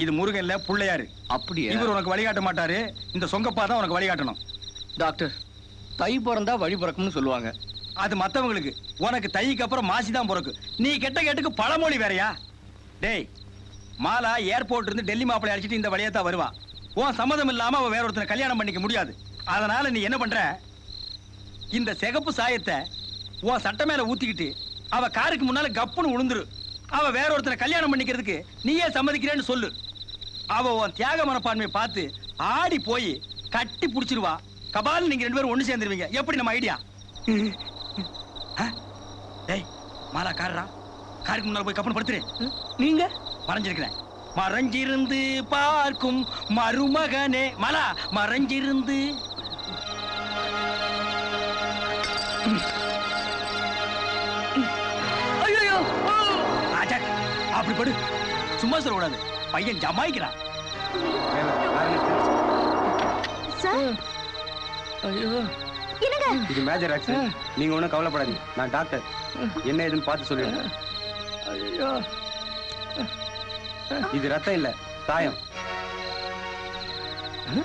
இது முருகன் இல்ல, புள்ளையாரு. அப்படியே இவர் உனக்கு வழிகாட்ட மாட்டாரு, இந்த சொங்கப்பா தான் உனக்கு வழிகாட்டணும். டாக்டர், தை பிறந்தா வழி பிறக்கும்னு சொல்லுவாங்க. அது மத்தவங்களுக்கு, உனக்கு தைக்கு அப்புறம் மாசி தான் பிறக்கு. நீ கெட்ட கேட்டுக்கு பழமொழி வேறயா? டேய், மாலா ஏர்போர்ட் இருந்து டெல்லி மாப்பிள்ளை அடிச்சிட்டு இந்த வழியா தான் வருவா. உன் சம்மதம் இல்லாம அவ வேற ஒருத்தனை கல்யாணம் பண்ணிக்க முடியாது. அதனால நீ என்ன பண்ற, இந்த சிகப்பு சாயத்தை உன் சட்டை மேல ஊத்திக்கிட்டு அவ காருக்கு முன்னால கப்புன்னு உளுந்துரு. அவ வேற ஒருத்தனை கல்யாணம் பண்ணிக்கிறதுக்கு நீயே சம்மதிக்கிறேன்னு சொல்லு. அவ உன் தியாக மனப்பான்மையை பார்த்து ஆடி போய் கட்டி புடிச்சிருவா. கபால் நீங்க 2 பேரும் ஒண்ணு சேர்ந்துருவீங்க. எப்படி நம்ம ஐடியா? டேய், மாலா காரா, காருக்கு முன்னால போய் கப்பன் படுத்துரு. நீங்க மறைஞ்சிருக்கிறேன். மறைஞ்சிருந்து பார்க்கும் மருமகனே. மாலா, மறைஞ்சிருந்து. ஐயோ, அப்படி படு. சும்மா சொல்லக்கூடாது, பையன் ஜமாய்க்கிறான். சார், ஐயோ, என்னங்க? இது மேஜர் ஆக்சிடென்ட். நீங்க ஒண்ணும் கவலைப்படாதீங்க, நான் டாக்டர். என்ன ஏதுன்னு பார்த்து சொல்லிடுறேன். ஐயோ, இது ரத்தம் இல்ல, சாயம்.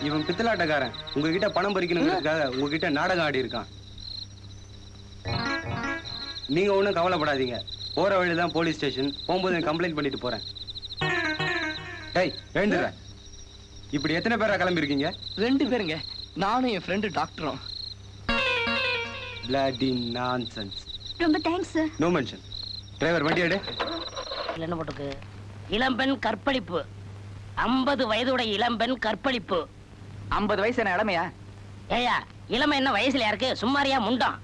இவன் பித்தலாட்டக்காரன். உங்ககிட்ட பணம் பறிக்கணுங்கிறதுக்காக உங்ககிட்ட நாடகம் ஆடி இருக்கான். நீங்க ஒண்ணும் கவலைப்படாதீங்க. போற வழிதான் போலீஸ் ஸ்டேஷன். போகும்போது கம்ப்ளைண்ட் பண்ணிட்டு போறேன். டேய், எழுந்துடுற. இப்படி எத்தனை பேரா கிளம்பி இருக்கீங்க? 2 பேருங்க, நானும் என் ஃப்ரெண்டு டாக்டரும். Bloody nonsense. ரொம்ப thanks sir. No mention. Driver வண்டி எடு. என்ன போட்டுருக்கு? இளம்பெண் கற்பழிப்பு. 50 வயதுடைய இளம்பெண் கற்பழிப்பு. 50 வயசு என்ன இளமையா? ஏயா, இளமை என்ன வயசுல இருக்கு? சும்மாரியா முண்டம்.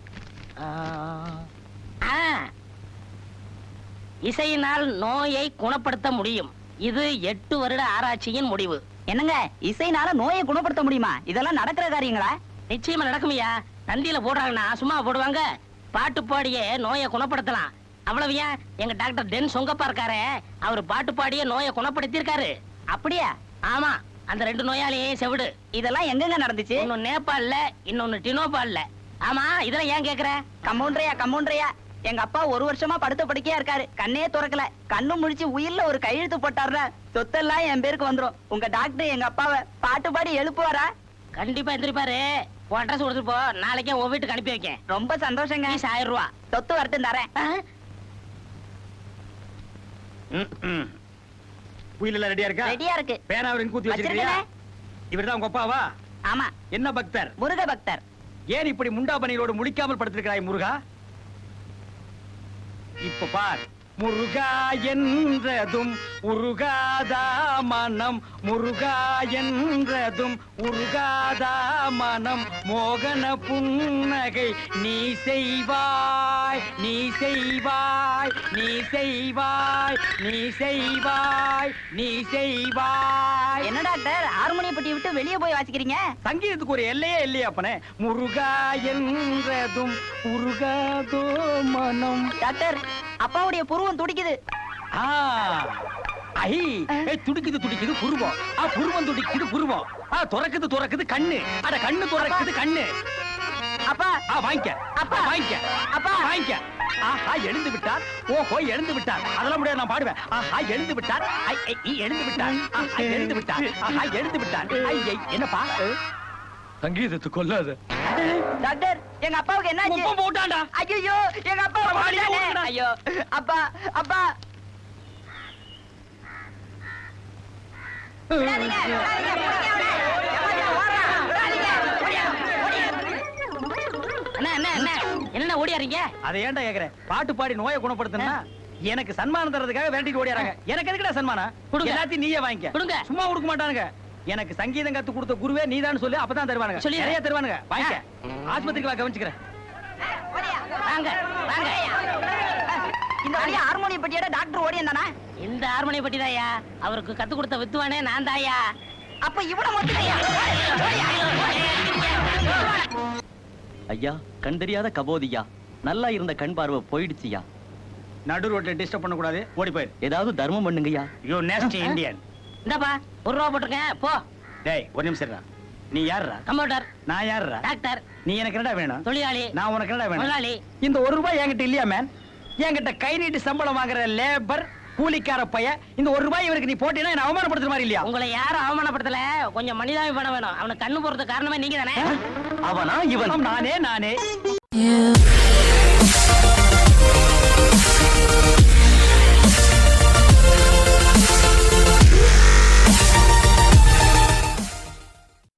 இசையினால் நோயை குணப்படுத்த முடியும். இது 8 வருட ஆராய்ச்சியின் முடிவு. என்னங்க, இசைனால நோயை குணப்படுத்த முடியுமா? இதெல்லாம் நடக்கிற காரியங்களா? நிச்சயமா நடக்குமையா. தந்தியில போடுறாங்கன்னா சும்மா போடுவாங்க. பாட்டு பாடியே நோயை குணப்படுத்தலாம். அவ்வளவு ஏன், எங்க டாக்டர் டென் சொங்கப்பா இருக்காரு, அவர் பாட்டு பாடியே நோயை குணப்படுத்தி இருக்காரு. அப்படியா? ஆமா, அந்த 2 நோயாளியும் செவிடு. இதெல்லாம் எங்கெங்க நடந்துச்சு? ஒன்னு நேபாள்ல, இன்னொன்னு டினோபால்ல. ஆமா, இதெல்லாம் ஏன் கேக்குற? கம்பவுண்டரையா, எங்க அப்பா 1 வருஷமா படுத்த படுக்கையா இருக்காரு. கண்ணே திறக்கல. கண்ணு முடிச்சு உயிர்ல ஒரு கையெழுத்து போட்டாருன்னா சொத்தெல்லாம் என் பேருக்கு வந்துரும். உங்க டாக்டர் எங்க அப்பாவை பாட்டு பாடி எழுப்புவாரா? கண்டிப்பா எந்திரிப்பாரு. உன் அட்ரஸ் கொடுத்துட்டு போ, நாளைக்கே உன் வீட்டுக்கு அனுப்பி வைக்கேன். ரொம்ப சந்தோஷங்க. 1000 ரூபா சொத்து வரட்டும் தரேன். உயில எல்லாம் ரெடியா இருக்கா? ரெடியா இருக்கு. பேனா அவர் கூத்தி வச்சிருக்கியா? இவர்தான் உங்க அப்பாவா? ஆமா. என்ன பக்தர்? முருக பக்தர். ஏன் இப்படி முண்டா பனியோடு முடிக்காமல் படுத்திருக்கிறாய் முருகா? இப்ப பார். முருகா என்றதும் உருகாதா மனம், முருகா என்றதும் உருகாதா மனம், மோகன புன்னகை நீ செய்வாய், நீ செய்வாய், நீ செய்வாய், நீ செய்வாய், நீ செய்வாய். என்ன டாக்டர், ஹார்மோனியம் பெட்டி விட்டு வெளியே போய் வாசிக்கிறீங்க? சங்கீதத்துக்கு ஒரு எல்லையே இல்லையா அப்பனே? முருகா என்றதும் உருகாதோ மனம். டாக்டர், அப்பாவுடைய புருவம் துடிக்குது. துடிக்குது துடிக்குது புருவம். புருவம் துடிக்குது புருவம். துறக்குது கண்ணு. அட கண்ணு துறக்குது கண்ணு. அப்பா வாங்கிக்க. அப்பா வாங்கிக்க. அப்பா வாங்கிக்க. எழுந்து விட்டார். ஓஹோ, எழுந்து விட்டார். அதெல்லாம் முடியாது, நான் பாடுவேன். எழுந்து விட்டார். எழுந்து விட்டார். எழுந்து விட்டார். எழுந்து விட்டார். என்னப்பா? சங்கீதத்தை கொல்லாத. டாக்டர், எங்க அப்பாவுக்கு என்ன ஆச்சு? போட்டான்டா. ஐயோ, எங்க அப்பா போட்டானே. ஐயோ, அப்பா அப்பா. என்ன ஓடியாரீங்க? அதை ஏன்டா கேக்குற? பாட்டு பாடி நோயை குணப்படுத்தணும்னா எனக்கு சன்மானம் தரதுக்காக வேண்டிட்டு ஓடியாராங்க. எனக்கு எதுக்குடா சன்மானம்? எல்லாத்தையும் நீயே வாங்கிக்க. சும்மா கொடுக்க மாட்டானுங்க. எனக்கு சங்கீதம் கத்து கொடுத்த குருவே நீதான் சொல்லு, அப்பதான் தருவானுங்க. நிறைய தருவானுங்க. வாங்கிக்க. ஆஸ்பத்திரிக்கு வா, கவனிச்சுக்கிறேன். வாங்க வாங்க இந்த வழியா ஹார்மோனியம் பெட்டியோட டாக்டர் ஓடி இருந்தானா? இந்த ஹார்மோனிய பட்டி தாயா அவருக்கு கத்து கொடுத்த வித்துவானே நான் தாயா. அப்ப இவ்வளவு மொத்தத்தையா? ஐயா கண் தெரியாத கபோதியா, நல்லா இருந்த கண் பார்வை போயிடுச்சுயா. நடு ரோட்டை டிஸ்டர்ப் பண்ண கூடாது, ஓடி போயிரு. ஏதாவது தர்மம் பண்ணுங்கய்யா. You nasty Indian. இந்தாப்பா 1 ரூபா போட்டிருக்கேன் போ. டேய் ஒரு நிமிஷம் இருடா. நீ யாருடா? கம்ப்யூட்டர். நான் யாருடா? டாக்டர். நீ எனக்கு என்னடா வேணும்? தொழிலாளி. நான் உனக்கு என்னடா வேணும்? முதலாளி. இந்த 1 ரூபாய் என்கிட்ட இல்லையா மேன்? என்கிட்ட கை நீட்டி சம்பளம் வாங்குற லேபர் கூலிக்கார பைய இந்த 1 ரூபாய் இவருக்கு நீ போட்டீங்கன்னா என்ன அவமானப்படுத்துற மாதிரி இல்லையா? உங்களை யாரும் அவமானப்படுத்தல, கொஞ்சம் மனிதாபிமானம் வேணும். அவனுக்கு கண்ணு போறது காரணமே நீங்க தானே. அவனா இவன்? நானே. You